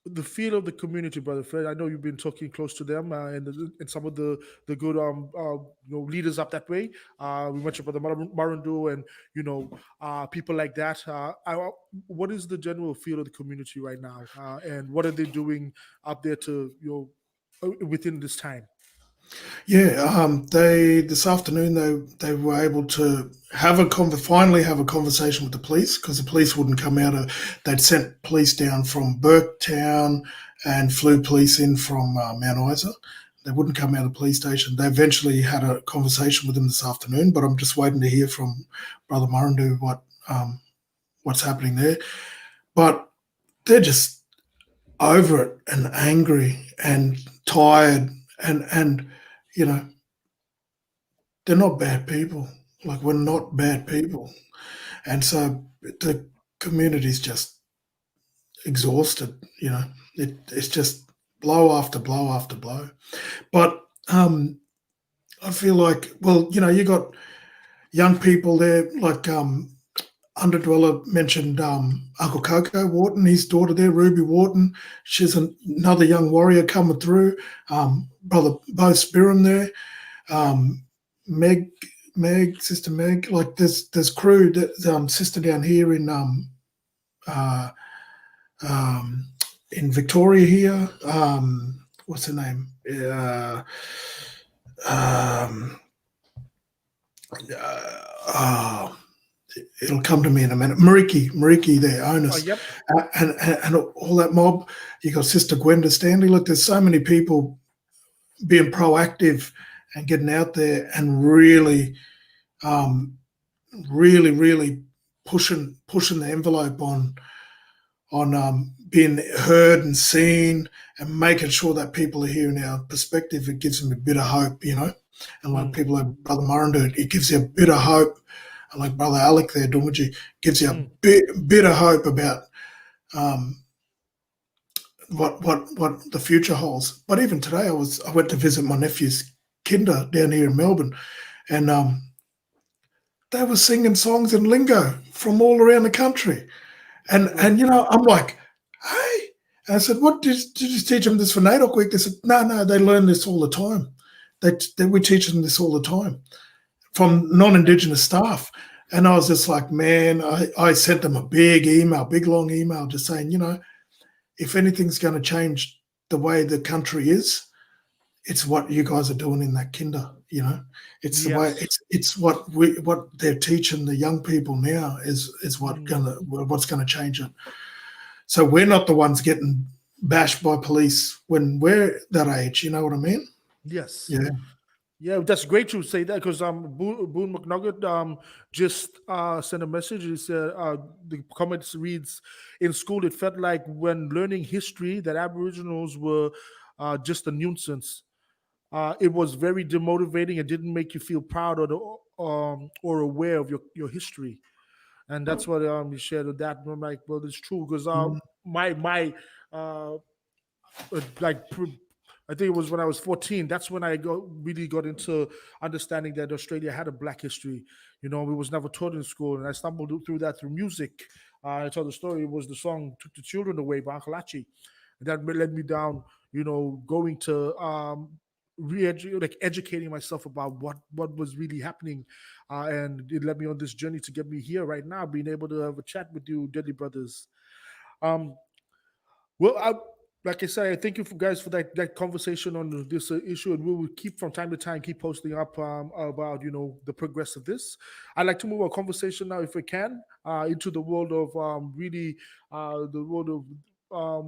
the feel of the community, Brother Fred. I know you've been talking close to them and some of the good leaders up that way. We mentioned Brother Marandu and people like that. What is the general feel of the community right now, and what are they doing up there to within this time? Yeah, they this afternoon they were able to finally have a conversation with the police, because the police wouldn't come out. They'd sent police down from Burketown and flew police in from Mount Isa. They wouldn't come out of the police station. They eventually had a conversation with them this afternoon, but I'm just waiting to hear from Brother Marandu what's happening there. But they're just over it and angry and tired and they're not bad people. Like, we're not bad people. And so the community's just exhausted, it's just blow after blow after blow. But I feel like, you got young people there, like Unda Dwella mentioned Uncle Coco Wharton, his daughter there, Ruby Wharton. She's another young warrior coming through. Brother Bo Spirim there. Sister Meg. Like, there's crew, sister down here in Victoria here. What's her name? It'll come to me in a minute. Mariki there, owners. Yep. And all that mob. You got Sister Gwenda Stanley. Look, there's so many people being proactive and getting out there and really pushing the envelope on being heard and seen, and making sure that people are hearing our perspective. It gives them a bit of hope, And like people like Brother Marandu, it gives you a bit of hope. And like Brother Alec there, Dumuji, gives you a bit of hope about what the future holds. But even today, I went to visit my nephew's kinder down here in Melbourne, and they were singing songs in lingo from all around the country, and I'm like, hey, and I said, what did you teach them this for NAIDOC week? They said, no, they learn this all the time. We teach them this all the time from non-Indigenous staff. And I was just like, man, I sent them a big long email, just saying, if anything's going to change the way the country is, it's what you guys are doing in that kinder. You know, it's the way Yes. it's what they're teaching the young people now is what's gonna change it. So we're not the ones getting bashed by police when we're that age. You know what I mean? Yes. Yeah. Yeah, that's great you say that because Boone McNugget just sent a message. He said the comments reads, in school it felt like when learning history that Aboriginals were just a nuisance. It was very demotivating and didn't make you feel proud or aware of your history. And that's what he shared with that. And I'm like, well, it's true because my like I think it was when I was 14. That's when I really got into understanding that Australia had a Black history. You know, it was never taught in school, and I stumbled through that through music. I told the story. It was the song "Took the Children Away" by Uncle Achi, and that led me down. You know, going to educating myself about what was really happening, and it led me on this journey to get me here right now, being able to have a chat with you, Deadly Brothers. Well, like I said, I thank you guys for that conversation on this issue, and we will keep from time to time keep posting up about the progress of this. I'd like to move our conversation now, if we can, into the world of really the world of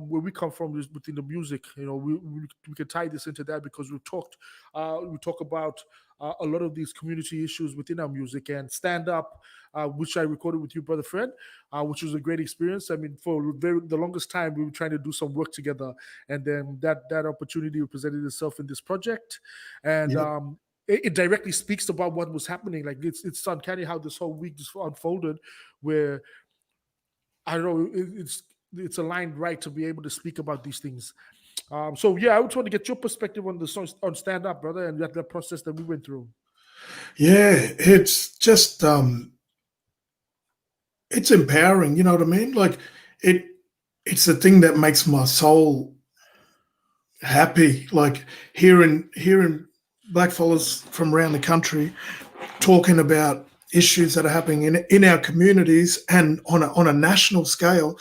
where we come from is within the music. You know, we can tie this into that because we talk about a lot of these community issues within our music and stand up, which I recorded with you, brother Fred, which was a great experience. I mean, for the longest time we were trying to do some work together, and then that opportunity presented itself in this project, and it directly speaks about what was happening. Like it's uncanny how this whole week just unfolded, where I don't know, it's aligned right to be able to speak about these things. So yeah, I would want to get your perspective on the song, on stand up, brother, and that process that we went through. Yeah, it's just it's empowering, you know what I mean? Like it's the thing that makes my soul happy. Like hearing black fellas from around the country talking about issues that are happening in our communities and on a national scale.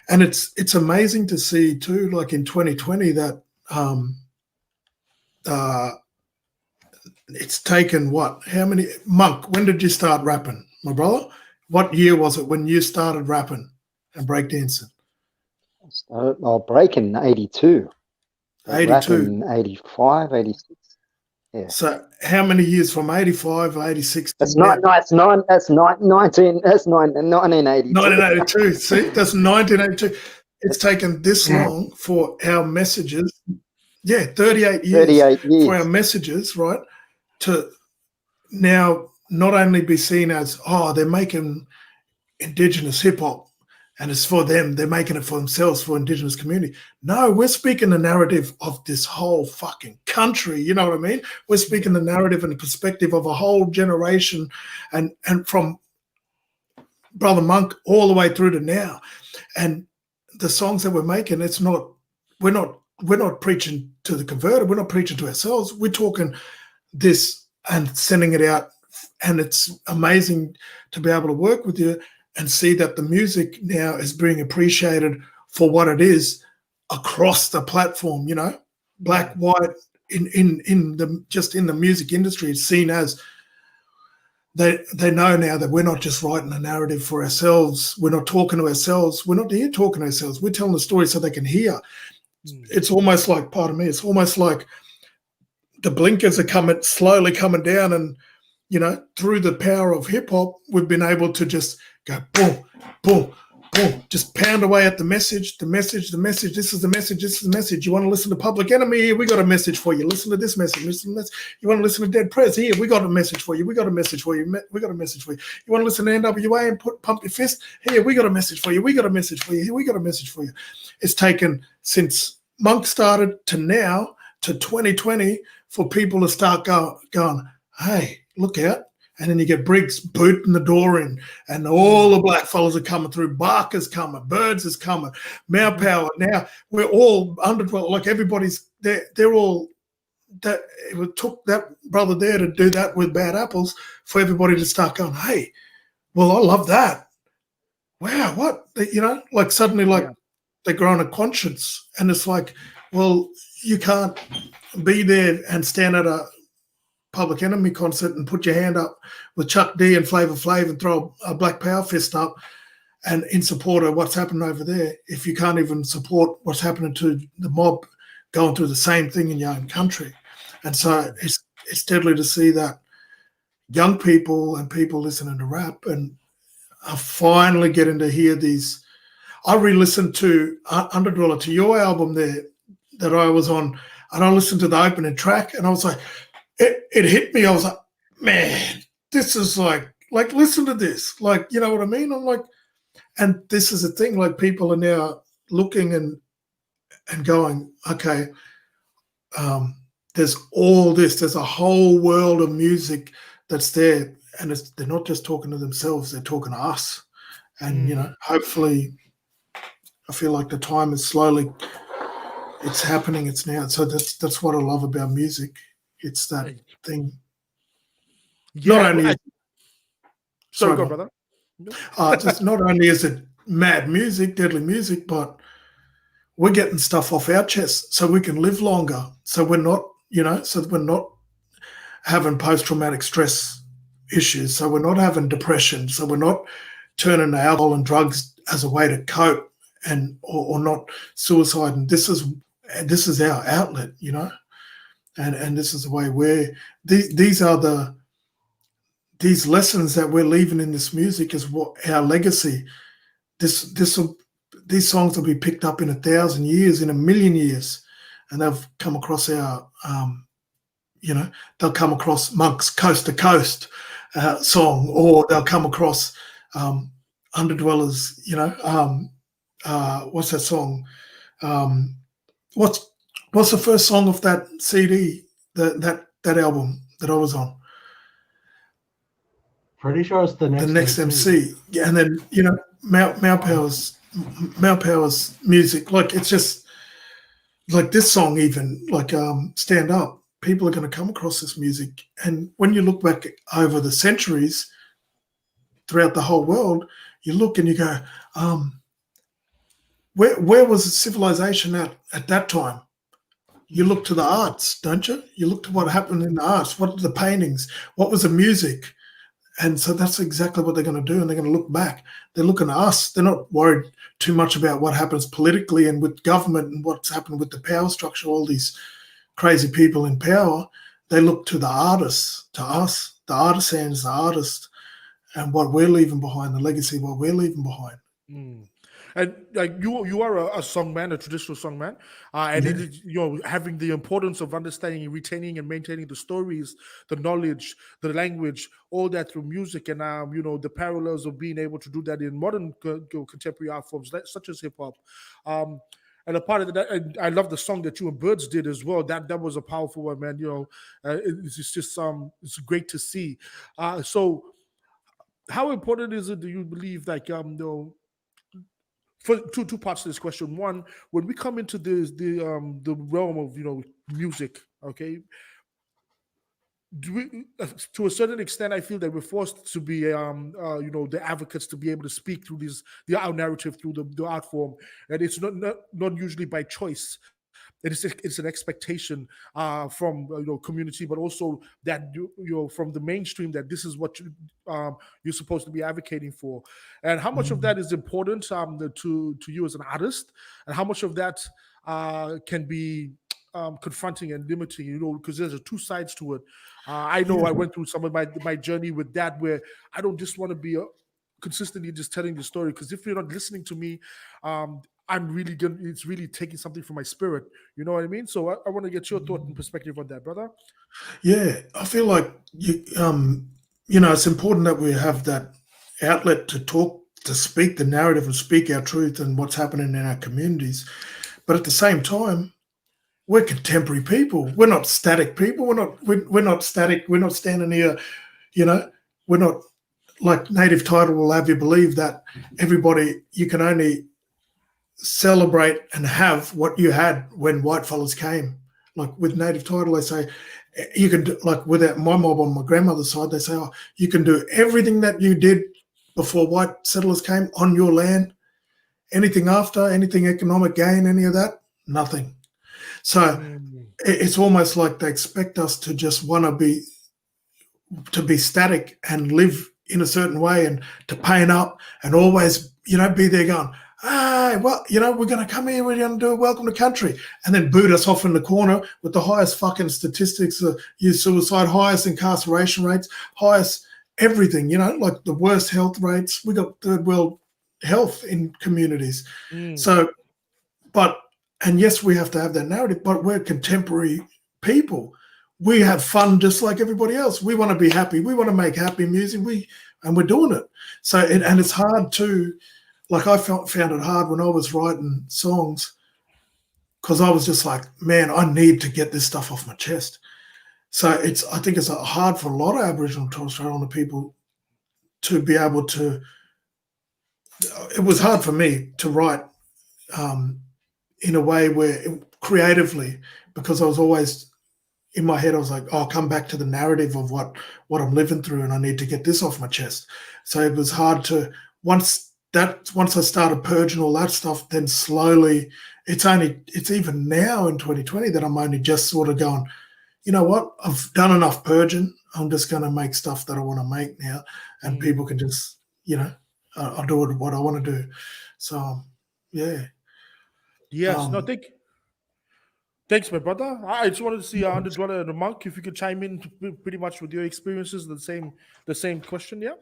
And it's amazing to see too, like in 2020, that it's taken what? How many? Monk, when did you start rapping, my brother? What year was it when you started rapping and breakdancing? Breaking 82. 82. Rapping 85, 86. Yeah. So how many years from 85, 86? That's 1982. 1982. See, that's 1982. It's taken this long for our messages. Yeah, 38 years. 38 years. For our messages, right, to now not only be seen as, oh, they're making Indigenous hip hop and it's for them, they're making it for themselves, for Indigenous community. No, we're speaking the narrative of this whole fucking country. You know what I mean? We're speaking the narrative and the perspective of a whole generation, and from Brother Monk all the way through to now. And the songs that we're making, we're not preaching to the converted. We're not preaching to ourselves. We're talking this and sending it out. And it's amazing to be able to work with you and see that the music now is being appreciated for what it is across the platform. You know, black, white, in the music industry, it's seen as they know now that we're not just writing a narrative for ourselves. We're not talking to ourselves. We're not here talking to ourselves. We're telling the story so they can hear. It's almost like, pardon me, it's almost like the blinkers are slowly coming down, and you know, through the power of hip hop, we've been able to just go boom, boom, boom, just pound away at the message. This is the message. This is the message. You want to listen to Public Enemy? Here, we got a message for you. Listen to this message. Listen to this. You want to listen to Dead Prez? Here, we got a message for you. We got a message for you. We got a message for you. You want to listen to NWA and pump your fist? Here, we got a message for you. We got a message for you. Here, we got a message for you. It's taken since Monk started to now to 2020 for people to start going, hey, look out. And then you get Briggs booting the door in, and all the black fellas are coming through. Barker's coming, Birds is coming, Mau Power. Now we're all under, like everybody's there. They're all that. It took that brother there to do that with Bad Apples for everybody to start going, hey, well, I love that. Wow, what? You know, like suddenly, like they're growing a conscience, and it's like, well, you can't be there and stand at a Public Enemy concert and put your hand up with Chuck D and Flavor Flav and throw a Black Power fist up and in support of what's happening over there, if you can't even support what's happening to the mob going through the same thing in your own country. And so it's deadly to see that young people and people listening to rap and are finally getting to hear these. I re-listened to Unda Dwella, to your album there that I was on, and I listened to the opening track, and I was like, it hit me. I was like, man, this is like listen to this. Like, you know what I mean? I'm like, and this is the thing, like people are now looking and going, okay, there's all this, there's a whole world of music that's there, and they're not just talking to themselves, they're talking to us. And, you know, hopefully, I feel like the time is slowly, it's happening, it's now. So that's what I love about music. It's that thing. Yeah, not only sorry, go, brother. just not only is it mad music, deadly music, but we're getting stuff off our chest so we can live longer. So we're not, you know, so we're not having post-traumatic stress issues. So we're not having depression. So we're not turning to alcohol and drugs as a way to cope and or not suicide. And this is our outlet, you know. And this is the way these lessons that we're leaving in this music is what our legacy. These songs will be picked up in 1,000 years, in 1,000,000 years, and they've come across our, you know, they'll come across Monk's Coast to Coast song, or they'll come across Unda Dwella's, you know, what's that song? What's the first song of that CD, that album that I was on? Pretty sure it's the next MC. Yeah, and then, you know, Mal Power's music. Like, it's just like this song, even like Stand Up. People are going to come across this music, and when you look back over the centuries throughout the whole world, you look and you go, where was the civilization at that time? You look to the arts, don't you? You look to what happened in the arts. What were the paintings? What was the music? And so that's exactly what they're going to do, and they're going to look back. They're looking at us. They're not worried too much about what happens politically and with government and what's happened with the power structure, all these crazy people in power. They look to the artists, to us, the artisans, the artists, and what we're leaving behind, the legacy, what we're leaving behind. And like you are a songman, a traditional songman, and it is, you know, having the importance of understanding, retaining, and maintaining the stories, the knowledge, the language, all that through music, and you know, the parallels of being able to do that in modern contemporary art forms such as hip hop. And a part of that, and I love the song that you and Birds did as well. That was a powerful one, man. You know, it's just it's great to see. So, how important is it? Do you believe, like, you know? For two parts to this question. One, when we come into the realm of, you know, music, okay, do we, to a certain extent, I feel that we're forced to be, you know, the advocates to be able to speak through our narrative through the art form, and it's not usually by choice. It's an expectation from, you know, community, but also that you know, from the mainstream, that this is what you're supposed to be advocating for. And how much of that is important to you as an artist, and how much of that can be confronting and limiting, you know, because there's two sides to it. I know I went through some of my journey with that, where I don't just want to be consistently just telling the story, because if you're not listening to me, it's really taking something from my spirit. You know what I mean? So I want to get your thought and perspective on that, brother. Yeah, I feel like you know, it's important that we have that outlet to talk, to speak the narrative and speak our truth and what's happening in our communities. But at the same time, we're contemporary people. We're not static people. We're not static. We're not standing here, you know, we're not like Native Title will have you believe that everybody, you can only celebrate and have what you had when white fellas came. Like with Native Title, they say you can do, like with my mob on my grandmother's side, they say, oh, you can do everything that you did before white settlers came on your land. Anything after, anything economic gain, any of that, nothing. So it's almost like they expect us to just want to be static and live in a certain way and to paint up and always, be there going, hey, well, we're going to come here, we're going to do a welcome to country, and then boot us off in the corner with the highest fucking statistics of youth suicide, highest incarceration rates, highest everything, like the worst health rates. We got third world health in communities. So, and yes, we have to have that narrative, but we're contemporary people. We have fun just like everybody else. We want to be happy. We want to make happy music. And we're doing it. So, and it's hard to, like I found it hard when I was writing songs, because I was just like, man, I need to get this stuff off my chest. So I think it's hard for a lot of Aboriginal and Torres Strait Islander people to be able to. It was hard for me to write in a way where creatively, because I was always in my head, I was like, I'll come back to the narrative of what I'm living through, and I need to get this off my chest. So it was hard to once I started purging all that stuff, then slowly it's even now in 2020 that I'm only just sort of going, you know what, I've done enough purging. I'm just going to make stuff that I want to make now, and people can just, I'll do what I want to do. So, yeah. Yes, thanks, my brother. I just wanted to see Unda Dwella and the Monk, if you could chime in pretty much with your experiences, the same question, yeah?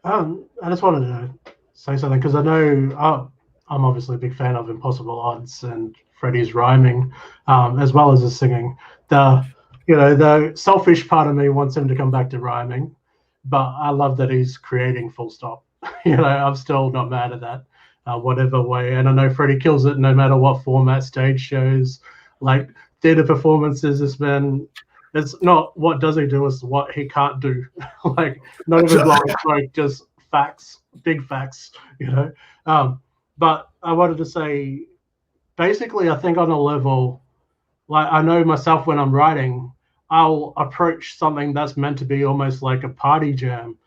I just wanted to say something, because I know I'm obviously a big fan of Impossible Odds and Freddie's rhyming, as well as his singing. The selfish part of me wants him to come back to rhyming, but I love that he's creating full stop. I'm still not mad at that, whatever way. And I know Freddie kills it no matter what format, stage shows, like theater performances. It's not what does he do, it's what he can't do. Like, not even like just facts, big facts, But I wanted to say, basically, I think on a level, like I know myself when I'm writing, I'll approach something that's meant to be almost like a party jam,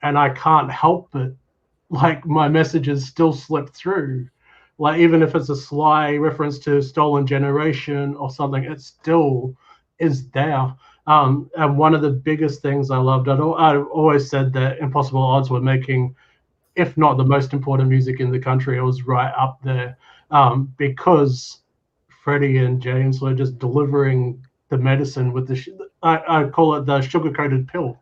and I can't help it. Like, my messages still slip through. Like, even if it's a sly reference to Stolen Generation or something, it still is there. And one of the biggest things I loved, I always said that Impossible Odds were making, if not the most important music in the country, it was right up there, because Freddie and James were just delivering the medicine with I call it the sugar-coated pill.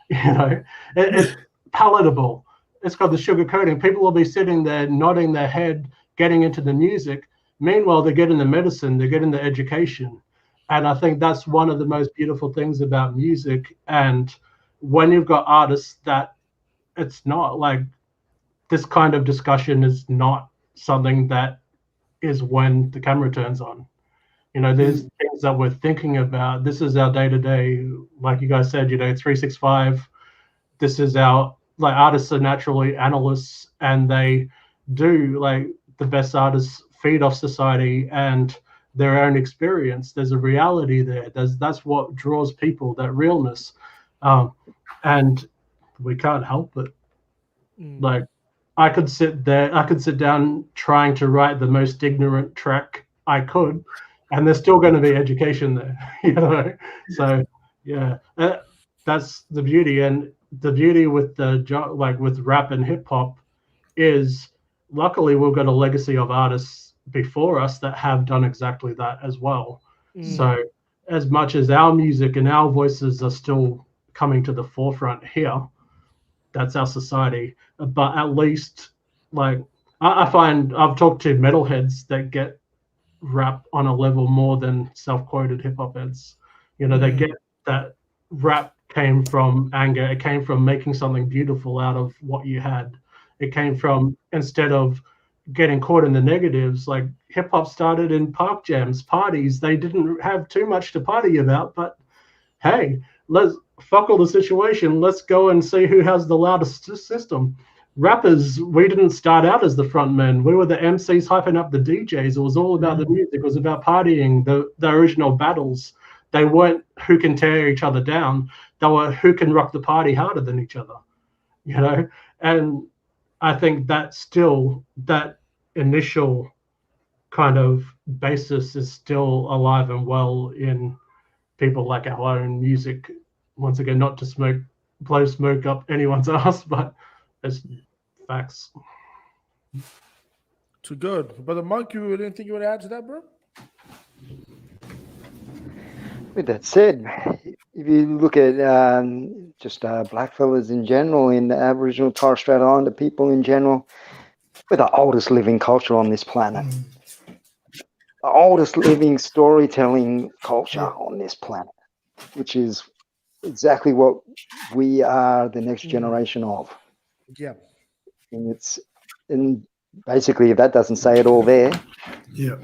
It's palatable. It's got the sugar coating. People will be sitting there nodding their head, getting into the music. Meanwhile, they're getting the medicine, they're getting the education. And I think that's one of the most beautiful things about music. And when you've got artists that it's not like this kind of discussion is not something that is when the camera turns on. There's things that we're thinking about. This is our day-to-day, like you guys said, 365. This is like, artists are naturally analysts, and they do, like, the best artists feed off society and their own experience. There's a reality there. That's what draws people, that realness. And we can't help it. Like, I could sit down trying to write the most ignorant track I could, and there's still going to be education there, So, yeah, that's the beauty. And the beauty with with rap and hip hop is, luckily, we've got a legacy of artists before us that have done exactly that as well. So, as much as our music and our voices are still coming to the forefront here, that's our society. But at least, like, I find I've talked to metalheads that get rap on a level more than self-quoted hip-hop heads. They get that rap came from anger. It came from making something beautiful out of what you had. It came from, instead of getting caught in the negatives, like, hip-hop started in park jams, parties. They didn't have too much to party about, but hey, let's fuck all the situation. Let's go and see who has the loudest system. Rappers, we didn't start out as the front men. We were the MCs hyping up the DJs. It was all about the music. It was about partying, the original battles. They weren't who can tear each other down. They were who can rock the party harder than each other, And I think that still, that initial kind of basis is still alive and well in people like our own music. Once again, not to blow smoke up anyone's ass, but it's facts. Too good. Brother Monk, you anything you want to add to that, bro? With that said, if you look at just blackfellas in general, in the Aboriginal Torres Strait Islander people in general, we're the oldest living culture on this planet. The oldest living storytelling culture on this planet, which is exactly what we are the next generation of. Yeah. And basically, if that doesn't say it all there, Yeah.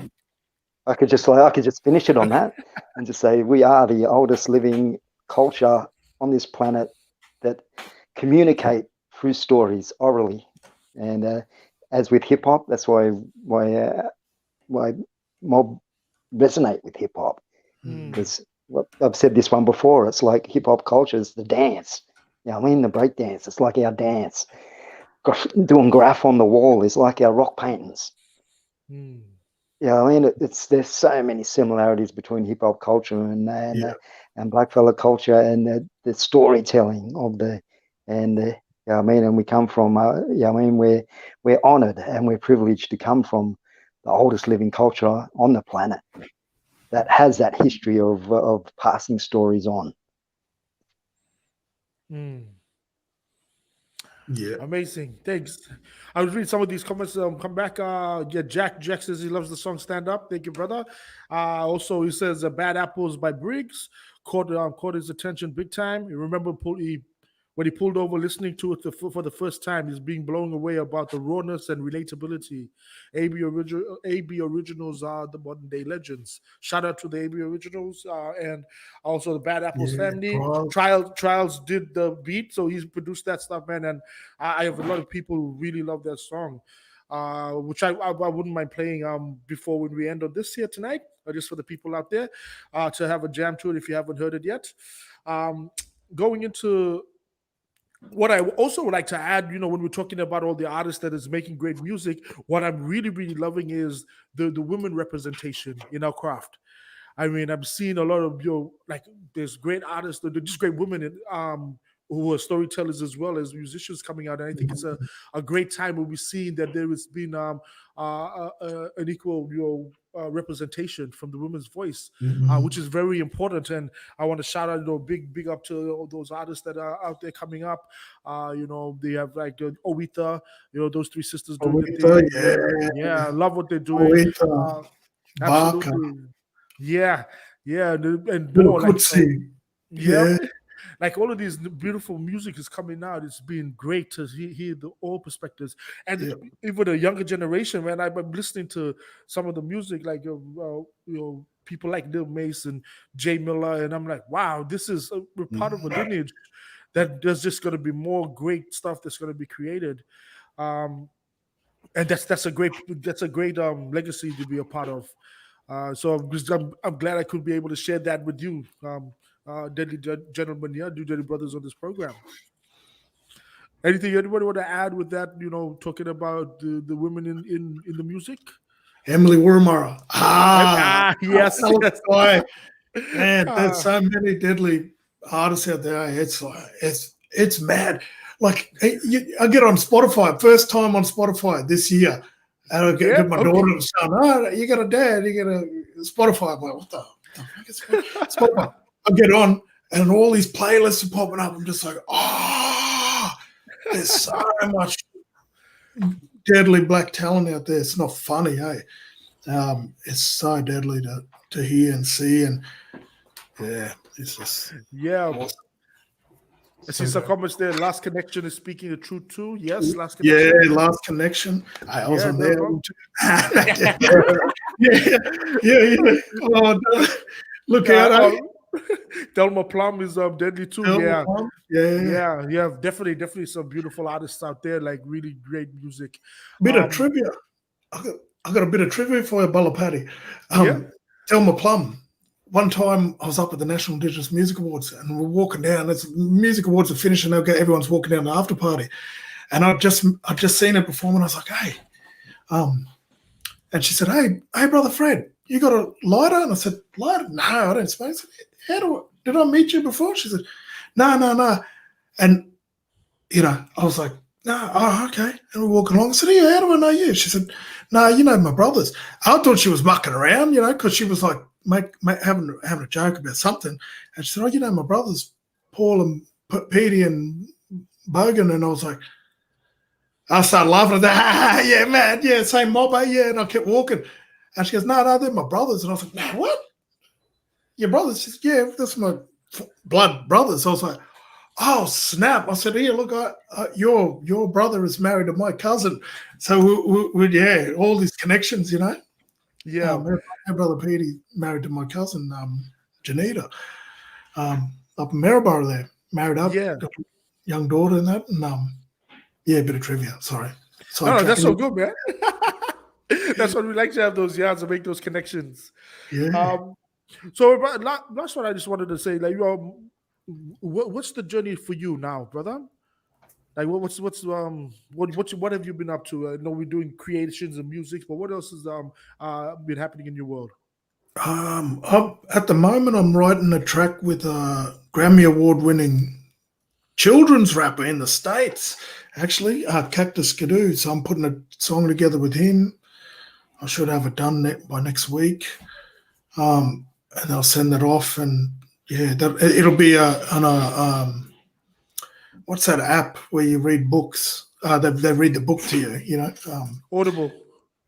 I could just finish it on that and just say we are the oldest living culture on this planet that communicate through stories orally. And as with hip hop, that's why mob resonate with hip hop, because I've said this one before. It's like hip hop culture is the dance. You know what I mean? The break dance. It's like our dance. Doing graph on the wall is like our rock paintings. Yeah, I mean, there's so many similarities between hip hop culture and blackfella culture, and the storytelling of and we come from we're honored and we're privileged to come from the oldest living culture on the planet that has that history of passing stories on. Yeah. Amazing. Thanks. I was reading some of these comments. Come back. Jack says he loves the song Stand Up. Thank you, brother. Also, he says Bad Apples by Briggs caught his attention big time. You remember when he pulled over listening to it for the first time, he's being blown away about the rawness and relatability. AB Originals are the modern day legends. Shout out to the AB Originals and also the Bad Apples family. Trials did the beat, so he's produced that stuff, man. And I have a lot of people who really love that song, which I wouldn't mind playing before when we end on this here tonight, or just for the people out there to have a jam to it if you haven't heard it yet. Going into what I also would like to add, when we're talking about all the artists that is making great music, what I'm really, really loving is the women representation in our craft. I mean, I'm seeing a lot of, there's great artists, they're just great women who are storytellers as well as musicians coming out. And I think it's a great time when we're seeing that there has been an equal, representation from the women's voice, which is very important. And I want to shout out, big up to all those artists that are out there coming up. They have like Owita, those three sisters doing the thing. I love what they're doing. Absolutely. Yeah, and more like like all of these beautiful music is coming out. It's been great to hear all perspectives, and even the younger generation. Man, I'm listening to some of the music, like people like Lil Mason, Jay Miller, and I'm like, wow, this is we're part of a lineage that there's just going to be more great stuff that's going to be created, and that's a great legacy to be a part of. So I'm glad I could be able to share that with you, deadly gentlemen, deadly brothers on this program. Anything anybody want to add with that? Talking about the women in the music. Emily Wurmara. Yes. Man, there's so many deadly artists out there. It's mad. Like I get on Spotify, first time on Spotify this year. And I get my daughter to sound, you got a dad, you got a Spotify. I'm like, what the fuck is Spotify? I get on and all these playlists are popping up. I'm just like, there's so much deadly black talent out there. It's not funny, hey? It's so deadly to hear and see. And it's just awesome. I see some comments there. Last Connection is speaking the truth too. Yes, Last Connection. Yeah, Last Connection. I was on there. Oh, look out. Delma Plum is deadly too. Plum. Yeah. Definitely some beautiful artists out there, like really great music. Bit of trivia. I got a bit of trivia for you, Balapati. Delma Plum. One time I was up at the National Indigenous Music Awards and we're walking down. It's music awards are finishing. Everyone's walking down the after party, and I'd just seen her perform, and I was like, hey, and she said, hey, brother Fred, you got a lighter? And I said, lighter? No, I don't smoke. I said, did I meet you before? She said, no. And, I was like, no, oh, okay. And we're walking along. I said, yeah, how do I know you? She said, no, you know my brothers. I thought she was mucking around, because she was like having a joke about something. And she said, oh, you know my brothers, Paul and Petey and Bogan. And I was like, I started laughing. I said, yeah, man, yeah, same mob, yeah. And I kept walking. And she goes, no, they're my brothers. And I was like, no, what? Your brothers? She said, yeah, that's my blood brothers. I was like, oh, snap. I said, here, look, your brother is married to my cousin. So, we all these connections, Yeah. My brother Petey married to my cousin, Janita, up in Maryborough there. Married up, got a young daughter and that. And, a bit of trivia, sorry. No, that's so good, man. That's what we like to have those yards and make those connections. Yeah. So last one I just wanted to say, like, what's the journey for you now, brother? Like, what have you been up to? I know we're doing creations and music, but what else has been happening in your world? At the moment, I'm writing a track with a Grammy Award-winning children's rapper in the States, actually, Cactus Skidoo. So I'm putting a song together with him. I should have it done by next week, and I'll send that off. And it'll be on a what's that app where you read books? They read the book to you. Audible.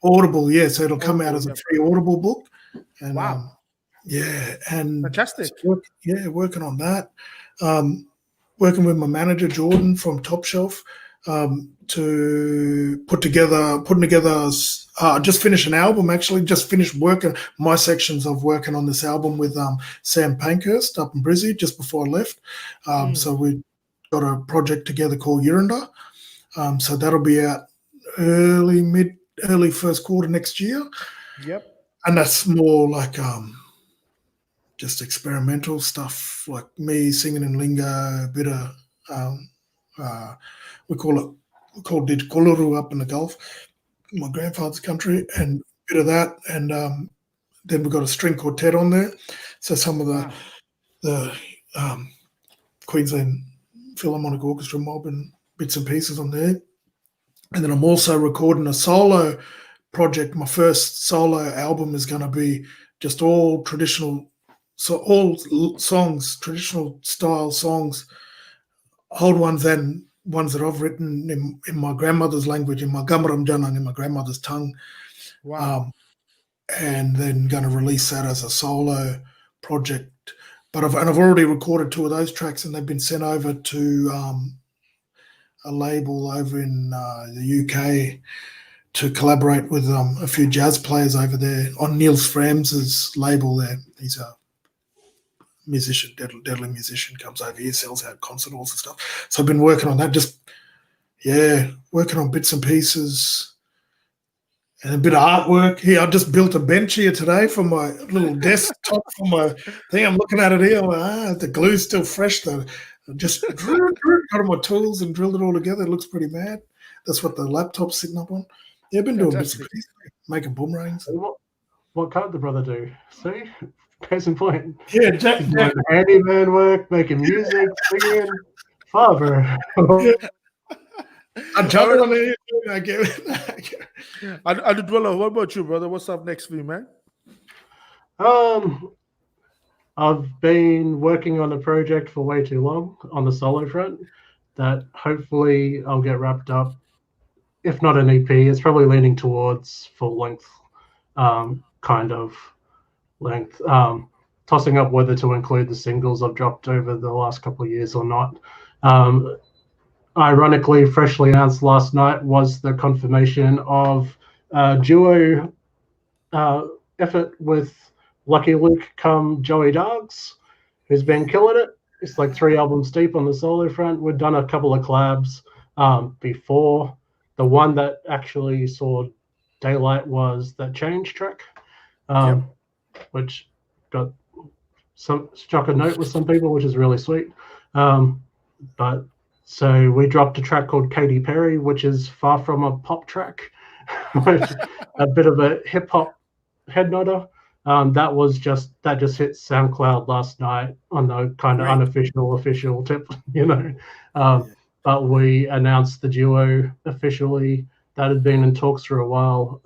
Audible, yeah. So it'll come out as a free Audible book. And, wow. And fantastic. Working on that. Working with my manager Jordan from Top Shelf to putting together. Just finished an album. Actually, just finished working my sections of working on this album with Sam Pankhurst up in Brizzy just before I left. So we got a project together called Unda. So that'll be out early first quarter next year. Yep. And that's more like just experimental stuff, like me singing in lingo, a bit of we call Dikoluru up in the Gulf, my grandfather's country, and a bit of that. And then we've got a string quartet on there. So some of the Queensland Philharmonic Orchestra mob and bits and pieces on there. And then I'm also recording a solo project. My first solo album is going to be just all traditional, so all songs, traditional style songs, old ones and ones that I've written in my grandmother's language, in my Gamaram Janang, in my grandmother's tongue. Wow. And then going to release that as a solo project. But I've already recorded 2 of those tracks, and they've been sent over to a label over in the UK to collaborate with a few jazz players over there on Niels Frams's label there. He's a musician, deadly musician, comes over here, sells out concert halls and stuff. So I've been working on that, working on bits and pieces and a bit of artwork. Here, I just built a bench here today for my little desktop for my thing. I'm looking at it here. The glue's still fresh though. I just got all my tools and drilled it all together. It looks pretty mad. That's what the laptop's sitting up on. Yeah, I've been doing bits and pieces, making boomerangs. What can't the brother do? See? Case in point. Yeah, Jack. Handyman work, making music, singing, father. I'm jumping on it. I get it. Unda Dwella, what about you, brother? What's up next for you, man? I've been working on a project for way too long on the solo front that hopefully I'll get wrapped up. If not an EP, it's probably leaning towards full length kind of length. Tossing up whether to include the singles I've dropped over the last couple of years or not. Ironically, freshly announced last night was the confirmation of duo effort with Lucky Luke come Joey Dargs, who's been killing it. It's like 3 albums deep on the solo front. We've done a couple of collabs before. The one that actually saw daylight was that Change track, which got struck a note with some people, which is really sweet. But so we dropped a track called Katy Perry, which is far from a pop track, which a bit of a hip hop head nodder. That just hit SoundCloud last night on the kind of unofficial official tip, But we announced the duo officially. That had been in talks for a while,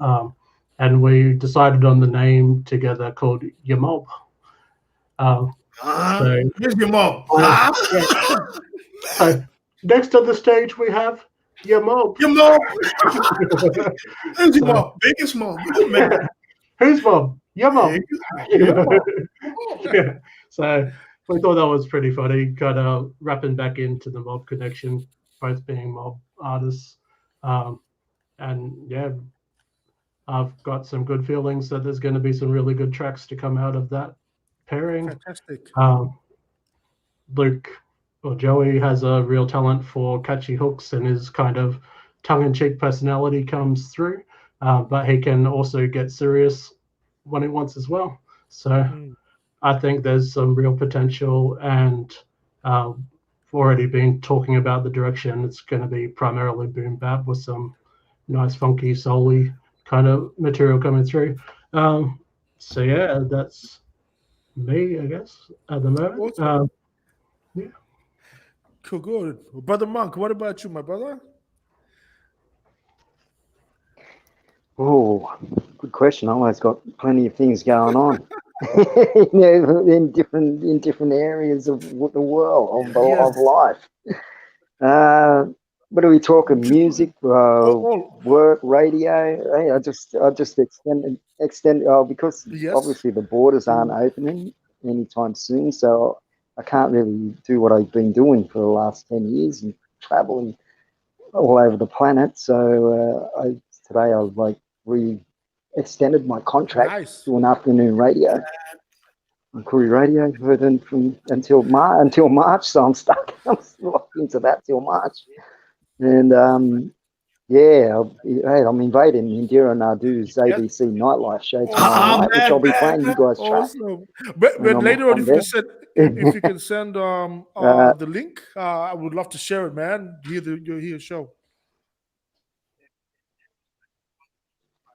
and we decided on the name together called Your Mob. Here's your mob. So next on the stage we have Your Mob. Your mob. Who's your mob? Biggest mob. Who's mob? Your mob. Yeah. So we thought that was pretty funny, kind of wrapping back into the mob connection, both being mob artists. And yeah, I've got some good feelings that there's going to be some really good tracks to come out of that pairing. Fantastic. Luke or Joey has a real talent for catchy hooks, and his kind of tongue-in-cheek personality comes through, but he can also get serious when he wants as well. So I think there's some real potential, and we've already been talking about the direction. It's going to be primarily boom bap with some nice funky soul-y kind of material coming through. So yeah, that's me, I guess, at the moment. Awesome. Yeah. Cool, good. Brother Monk, what about you, my brother? Oh, good question. I always got plenty of things going on. In different areas of the world of life. What are we talking? Music, work, radio. Hey, I just extend because obviously the borders aren't opening anytime soon, so I can't really do what I've been doing for the last 10 years and traveling all over the planet. So today I extended my contract to an afternoon radio on Koori Radio until March. So I'm stuck. I'm locked into that till March. And I'm inviting Indira Naidoo's ABC Nightlife show tomorrow night, which I'll be playing you guys track. But later on, if you can send the link, I would love to share it, man. Hear the show.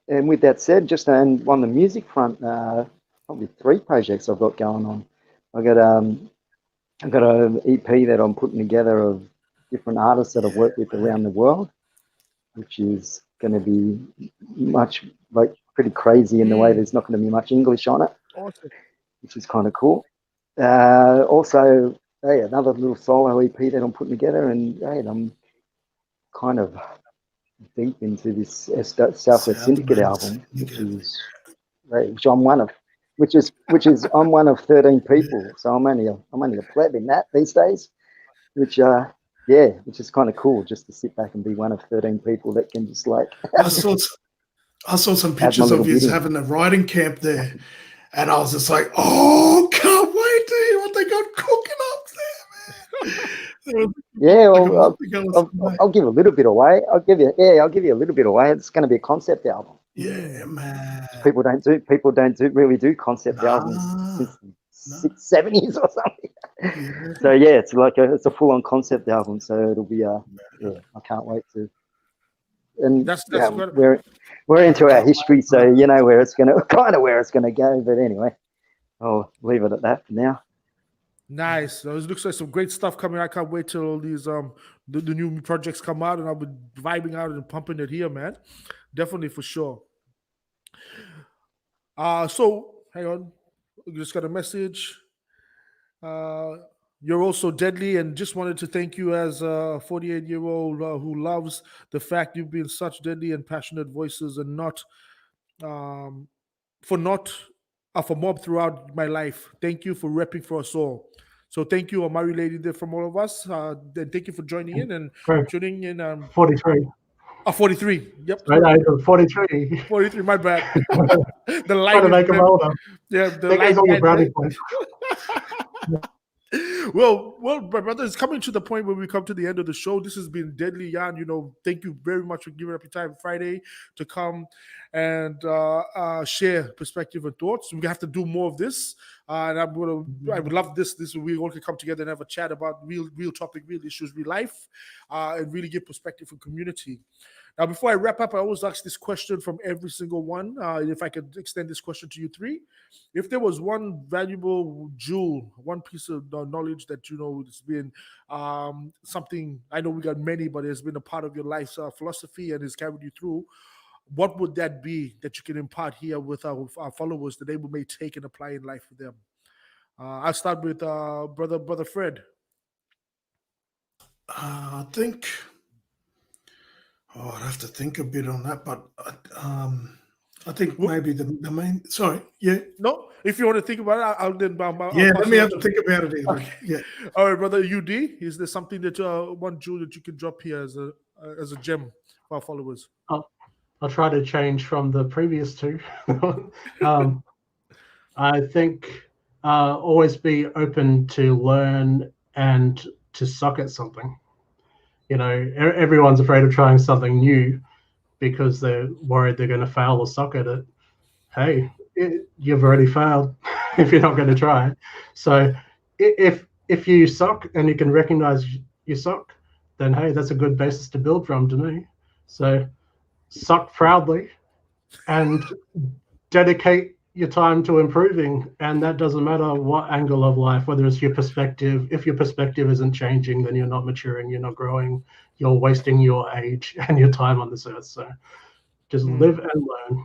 And with that said, just on the music front, probably 3 projects I've got going on. I've got an EP that I'm putting together of different artists that I've worked with around the world, which is going to be pretty crazy in the way there's not going to be much English on it, which is kind of cool. Also, another little solo EP that I'm putting together, and I'm kind of deep into this Southwest Syndicate album, which I'm one of. I'm one of 13 people, so I'm only a pleb in that these days, which is kind of cool, just to sit back and be one of 13 people that can just I saw some pictures of you having a writing camp there, and I was just like, oh, can't wait to hear what they got cooking up there, man. Yeah, I'll give a little bit away. I'll give you a little bit away. It's going to be a concept album. Yeah, man. People don't really do concept albums since the 70s or something. Yeah. So yeah, it's a full-on concept album. So it'll be I can't wait to. And we're into our history, so you know where it's gonna go. But anyway, I'll leave it at that for now. Nice. It looks like some great stuff coming. I can't wait till all these the new projects come out, and I'll be vibing out and pumping it here, man. Definitely, for sure. So hang on, we just got a message. You're also deadly, and just wanted to thank you as a 48-year-old who loves the fact you've been such deadly and passionate voices, and for mob throughout my life. Thank you for repping for us all. So thank you, Amari lady, there from all of us. Then thank you for joining in and tuning in. 43. 43. Yep. Right, 43. 43. My bad. The light. Trying to make them older. Yeah, the light. On your brownie point. Well, my brother, it's coming to the point where we come to the end of the show. This has been Deadly Yarn. Thank you very much for giving up your time Friday to come and share perspective and thoughts. We have to do more of this. And I would love this. We all can come together and have a chat about real topic, real issues, real life, and really give perspective for community. Now, before I wrap up, I always ask this question from every single one. If I could extend this question to you three, if there was one valuable jewel, one piece of knowledge that has been something, I know we got many, but it's been a part of your life's philosophy and has carried you through, what would that be that you can impart here with our followers that they may take and apply in life for them? I'll start with brother Fred. I think. Oh, I'd have to think a bit on that, but I think maybe the main. Sorry, yeah. No, if you want to think about it, I'll then. Let me have to think about it. Okay. Yeah. All right, brother UD. Is there something that one jewel that you can drop here as a gem for our followers? I'll try to change from the previous two. I think always be open to learn and to suck at something. Everyone's afraid of trying something new because they're worried they're going to fail or suck at it. Hey, you've already failed if you're not going to try. So if you suck and you can recognize you suck, then hey, that's a good basis to build from to me. So suck proudly and dedicate your time to improving, and that doesn't matter what angle of life, whether it's your perspective. If your perspective isn't changing, then you're not maturing, you're not growing, you're wasting your age and your time on this earth. So just live and learn.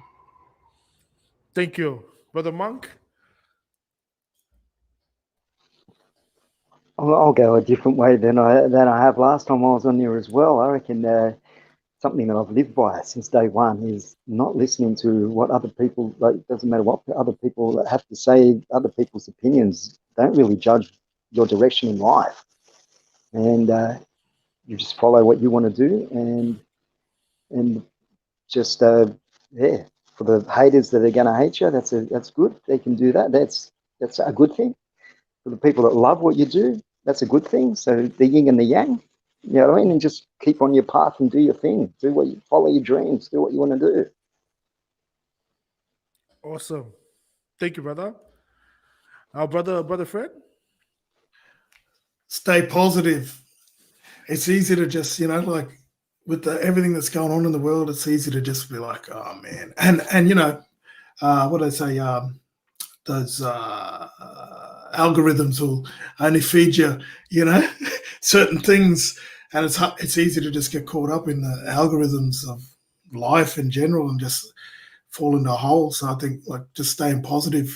Thank you. Brother Monk? I'll go a different way than I have last time I was on here as well. I reckon something that I've lived by since day one is not listening to what other people, it doesn't matter what other people have to say, other people's opinions don't really judge your direction in life. And you just follow what you want to do and just, for the haters that are going to hate you, that's good. They can do that. That's a good thing. For the people that love what you do, that's a good thing. So the yin and the yang. You know what I mean? And just keep on your path and do your thing. Follow your dreams. Do what you want to do. Awesome. Thank you, brother. Our brother Fred? Stay positive. It's easy to just, with everything that's going on in the world, it's easy to just be like, oh, man. And what do I say? Those algorithms will only feed you, certain things, and it's easy to just get caught up in the algorithms of life in general and just fall into a hole. So I think just staying positive,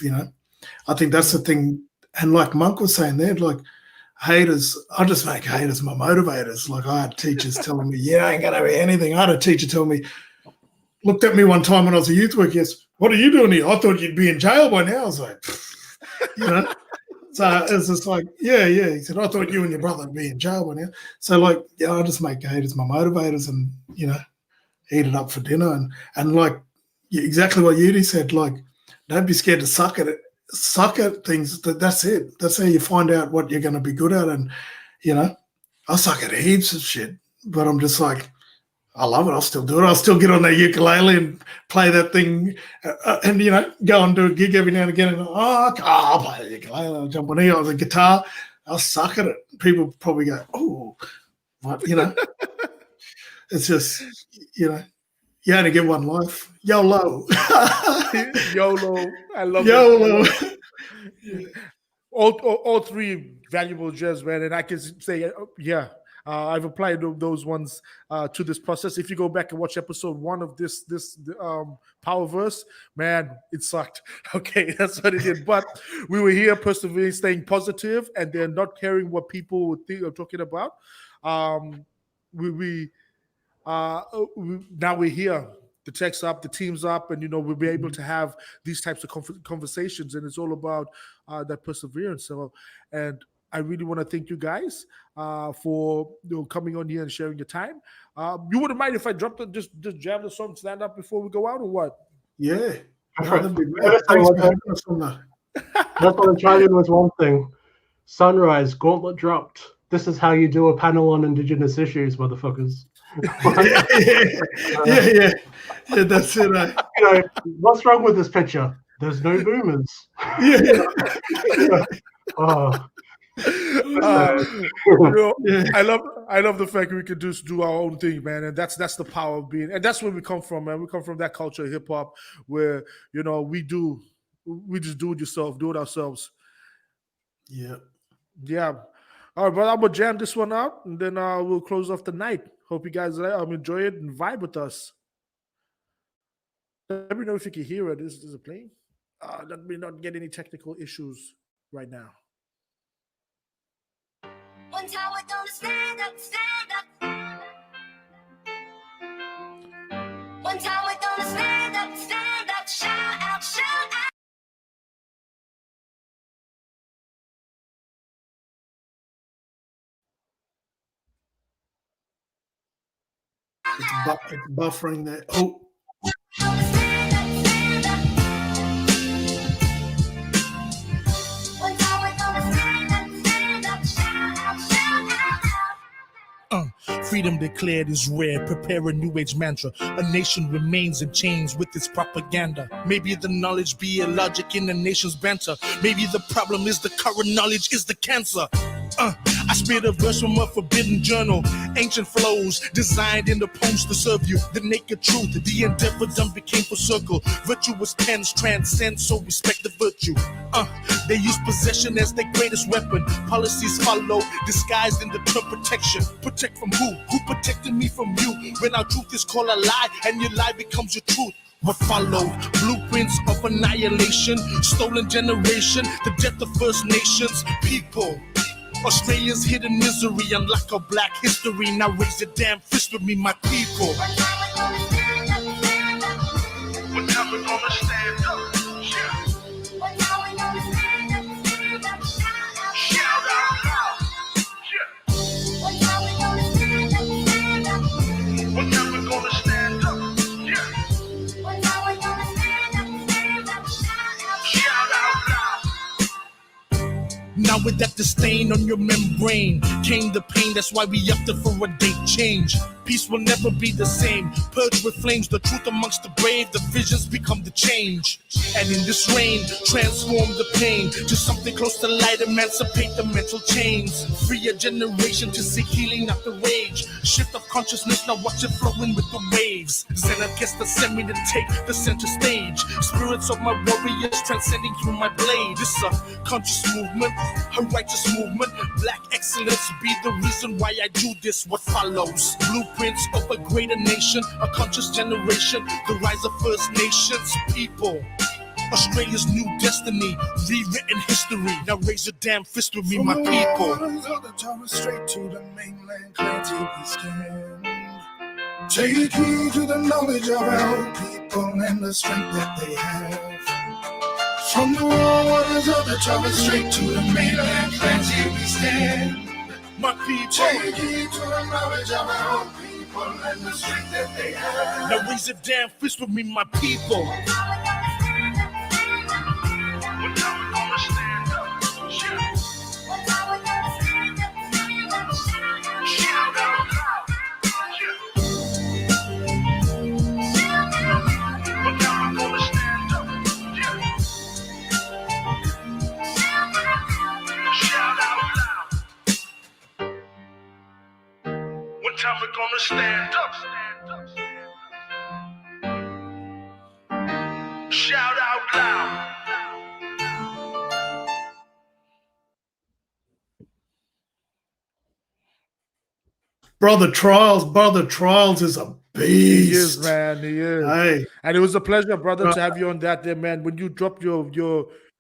I think that's the thing. And like Monk was saying there, haters, I just make haters my motivators. I had teachers telling me, I ain't gonna be anything. I had a teacher tell me, looked at me one time when I was a youth worker, what are you doing here? I thought you'd be in jail by now. I was like, So it's just yeah. He said, I thought you and your brother would be in jail by now. So I just make haters my motivators and, eat it up for dinner. And exactly what Yudi said, don't be scared to suck at it. Suck at things. That's it. That's how you find out what you're going to be good at. And, I suck at heaps of shit, but I'm just I love it. I'll still do it. I'll still get on that ukulele and play that thing and, go and do a gig every now and again. And, I'll play the ukulele. I'll jump on here. The guitar. I'll suck at it. People probably go, oh, but, it's just, you only get one life. YOLO. YOLO. I love YOLO. it. All three valuable gems, man. And I can say, I've applied those ones to this process. If you go back and watch episode 1 of this Powerverse, man, it sucked. Okay, that's what it did. But we were here persevering, staying positive, and then not caring what people would think of talking about. Now we're here. The tech's up, the team's up, and we'll be able to have these types of conversations, and it's all about that perseverance. So, and I really want to thank you guys for coming on here and sharing your time. You wouldn't mind if I dropped just jam the song, stand up before we go out, or what? Yeah. That's what I'm trying to do was one thing. Sunrise, gauntlet dropped. This is how you do a panel on Indigenous issues, motherfuckers. Yeah, that's it. What's wrong with this picture? There's no boomers. Yeah. Oh, Yeah. I love the fact we could just do our own thing, man, and that's the power of being, and that's where we come from, man. We come from that culture of hip hop where we just do it ourselves. Yeah. Yeah. All right, but I'm gonna jam this one out, and then we'll close off the night. Hope you guys enjoy it and vibe with us. Let me know if you can hear it. Is it playing? Let me not get any technical issues right now. One time we're gonna stand up, stand up. One time we're gonna stand up, stand up. Shout out, shout out. It's buffering that. Oh, Stand up, stand up. One time we're gonna stand up, stand up. Shout out, shout out. Freedom declared is rare. Prepare a new age mantra. A nation remains in chains with its propaganda. Maybe the knowledge be a logic in the nation's banter. Maybe the problem is the current knowledge is the cancer. I spit a verse from a forbidden journal. Ancient flows designed in the poems to serve you. The naked truth, the endeavor done became for circle. Virtuous pens transcend, so respect the virtue. They use possession as their greatest weapon. Policies follow, disguised in the term protection. Protect from who? Who protected me from you? When our truth is called a lie, and your lie becomes your truth. What followed? Blueprints of annihilation, stolen generation, the death of First Nations people. Australia's hidden misery, unlock a black history. Now raise your damn fist with me, my people. One time we're gonna stand up, stand up. One time we're gonna stand up. One time we're gonna stand up, stand up. Shout out, One time we're gonna stand up, stand up. One time we're gonna stand up. One time we're gonna stand up, stand up. Shout out. Now with that disdain on your membrane came the pain, that's why we opted for a date change. Peace will never be the same. Purge with flames, the truth amongst the brave. The visions become the change. And in this reign, transform the pain to something close to light. Emancipate the mental chains. Free a generation to seek healing, not the rage. Shift of consciousness, now watch it flowing with the waves. Zen against the semi to take the center stage. Spirits of my warriors transcending through my blade. This a conscious movement, a righteous movement. Black excellence be the reason why I do this. What follows? Blueprints of a greater nation, a conscious generation, the rise of First Nations people. Australia's new destiny, rewritten history. Now raise your damn fist with me, my people. Straight to the mainland, clear till we stand. Take heed to the knowledge of our people and the strength that they have. From the waters of the Torah straight to the mainland, clear till we stand. My people. Take heed to the knowledge of our people and the strength that they have. Now raise your damn fist with me, my people. One time we're gonna stand up, stand up. One time we're gonna stand up, stand up. Shout out. One time we're gonna stand up. Shout out loud. One time we're gonna stand up. Shout out loud. Brother Trials is a beast. He is, man. He is. Hey, And it was a pleasure, brother, to have you on that there, man. When you dropped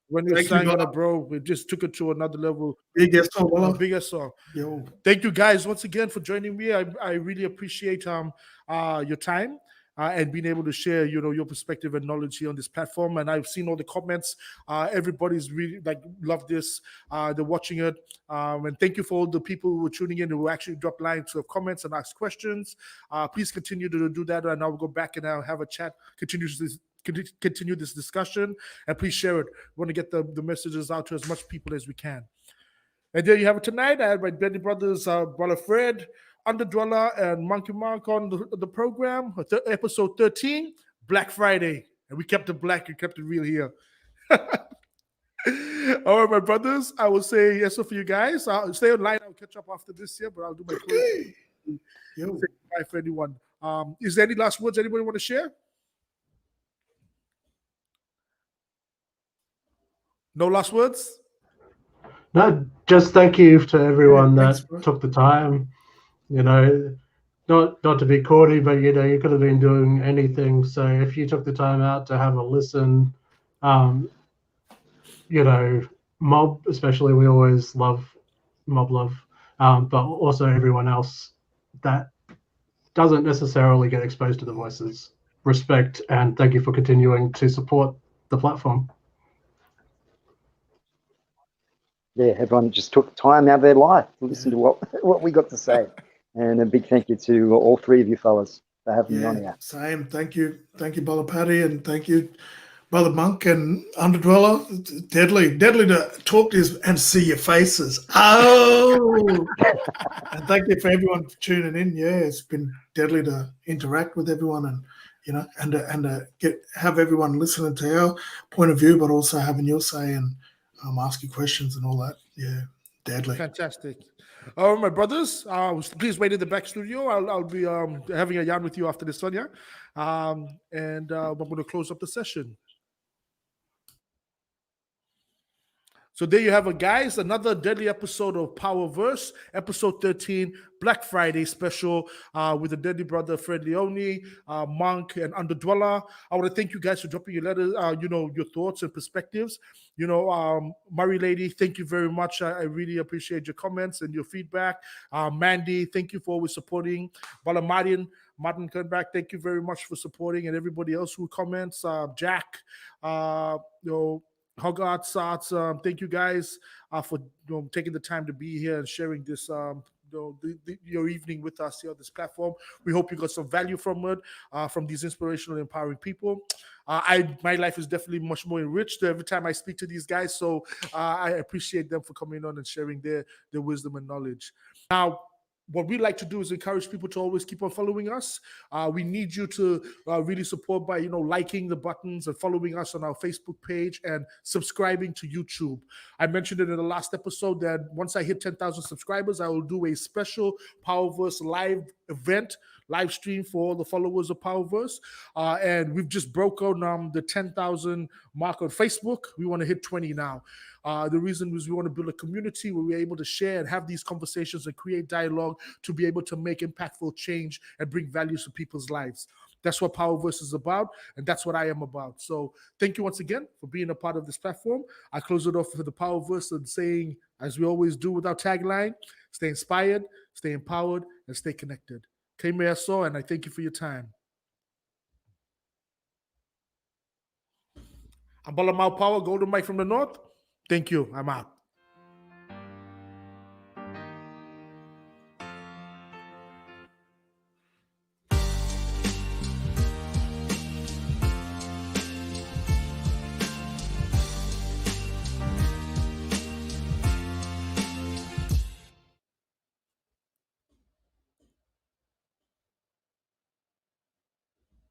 when you Thank sang you, on it, brother. bro, it just took it to another level. biggest A one. bigger song. Yo, Thank you guys once again for joining me. I really appreciate your time and being able to share your perspective and knowledge here on this platform. And I've seen all the comments. Everybody's really love this. They're watching it. And thank you for all the people who are tuning in who actually drop lines of comments and ask questions. Please continue to do that, and I'll go back and I'll have a chat. Continue this discussion, and please share it. We want to get the messages out to as much people as we can. And there you have it tonight. I had my Benny brothers, brother Fred, Unda Dwella, and Munky Munk on the program, episode 13, Blak Friday. and we kept it black and kept it real here. All right, my brothers. I will say yes for you guys. I'll stay online. I'll catch up after this year, but I'll do my close. Okay. Yo. Say bye for anyone. Is there any last words anybody want to share? No last words? No, just thank you to everyone Yeah, thanks, that bro. took the time. You know, not to be corny, but you know, you could have been doing anything. So if you took the time out to have a listen, you know, mob especially, we always love mob love, but also everyone else that doesn't necessarily get exposed to the voices. Respect and thank you for continuing to support the platform. Yeah, everyone just took time out of their life to listen to what we got to say. And a big thank you to all three of you fellas for having me on here. Same. Thank you, Brother Paddy, and thank you, Brother Monk and Unda Dwella. Deadly to talk to you and see your faces. Oh, and thank you for everyone for tuning in. Yeah, it's been deadly to interact with everyone, and you know, and have everyone listening to our point of view, but also having your say and ask you questions and all that. Yeah, deadly. Fantastic. All right, my brothers. Please wait in the back studio. I'll be having a yarn with you after this one, yeah. And I'm going to close up the session. So there you have it, guys. Another deadly episode of Powerverse, episode 13, Blak Friday special with the deadly brother Fred Leone, Monk, and Unda Dwella. I want to thank you guys for dropping your letters, your thoughts and perspectives. Murray Lady, thank you very much. I really appreciate your comments and your feedback. Mandy, thank you for always supporting. Bala Martin Kernback, thank you very much for supporting, and everybody else who comments. Jack, Hogarth, thank you guys for taking the time to be here and sharing this your evening with us here on this platform. We hope you got some value from it, from these inspirational, empowering people. My life is definitely much more enriched every time I speak to these guys. So I appreciate them for coming on and sharing their wisdom and knowledge. Now, what we like to do is encourage people to always keep on following us. We need you to really support by liking the buttons and following us on our Facebook page and subscribing to YouTube. I mentioned it in the last episode that once I hit 10,000 subscribers, I will do a special Powerverse live stream for all the followers of Powerverse. And we've just broken the 10,000 mark on Facebook. We want to hit 20 now. The reason is we want to build a community where we're able to share and have these conversations and create dialogue to be able to make impactful change and bring value to people's lives. That's what Powerverse is about, and that's what I am about. So thank you once again for being a part of this platform. I close it off for the Powerverse and saying, as we always do with our tagline, stay inspired, stay empowered, and stay connected. K-Measo, and I thank you for your time. I'm Bala Mau Power, Golden Mike from the North. Thank you. I'm out.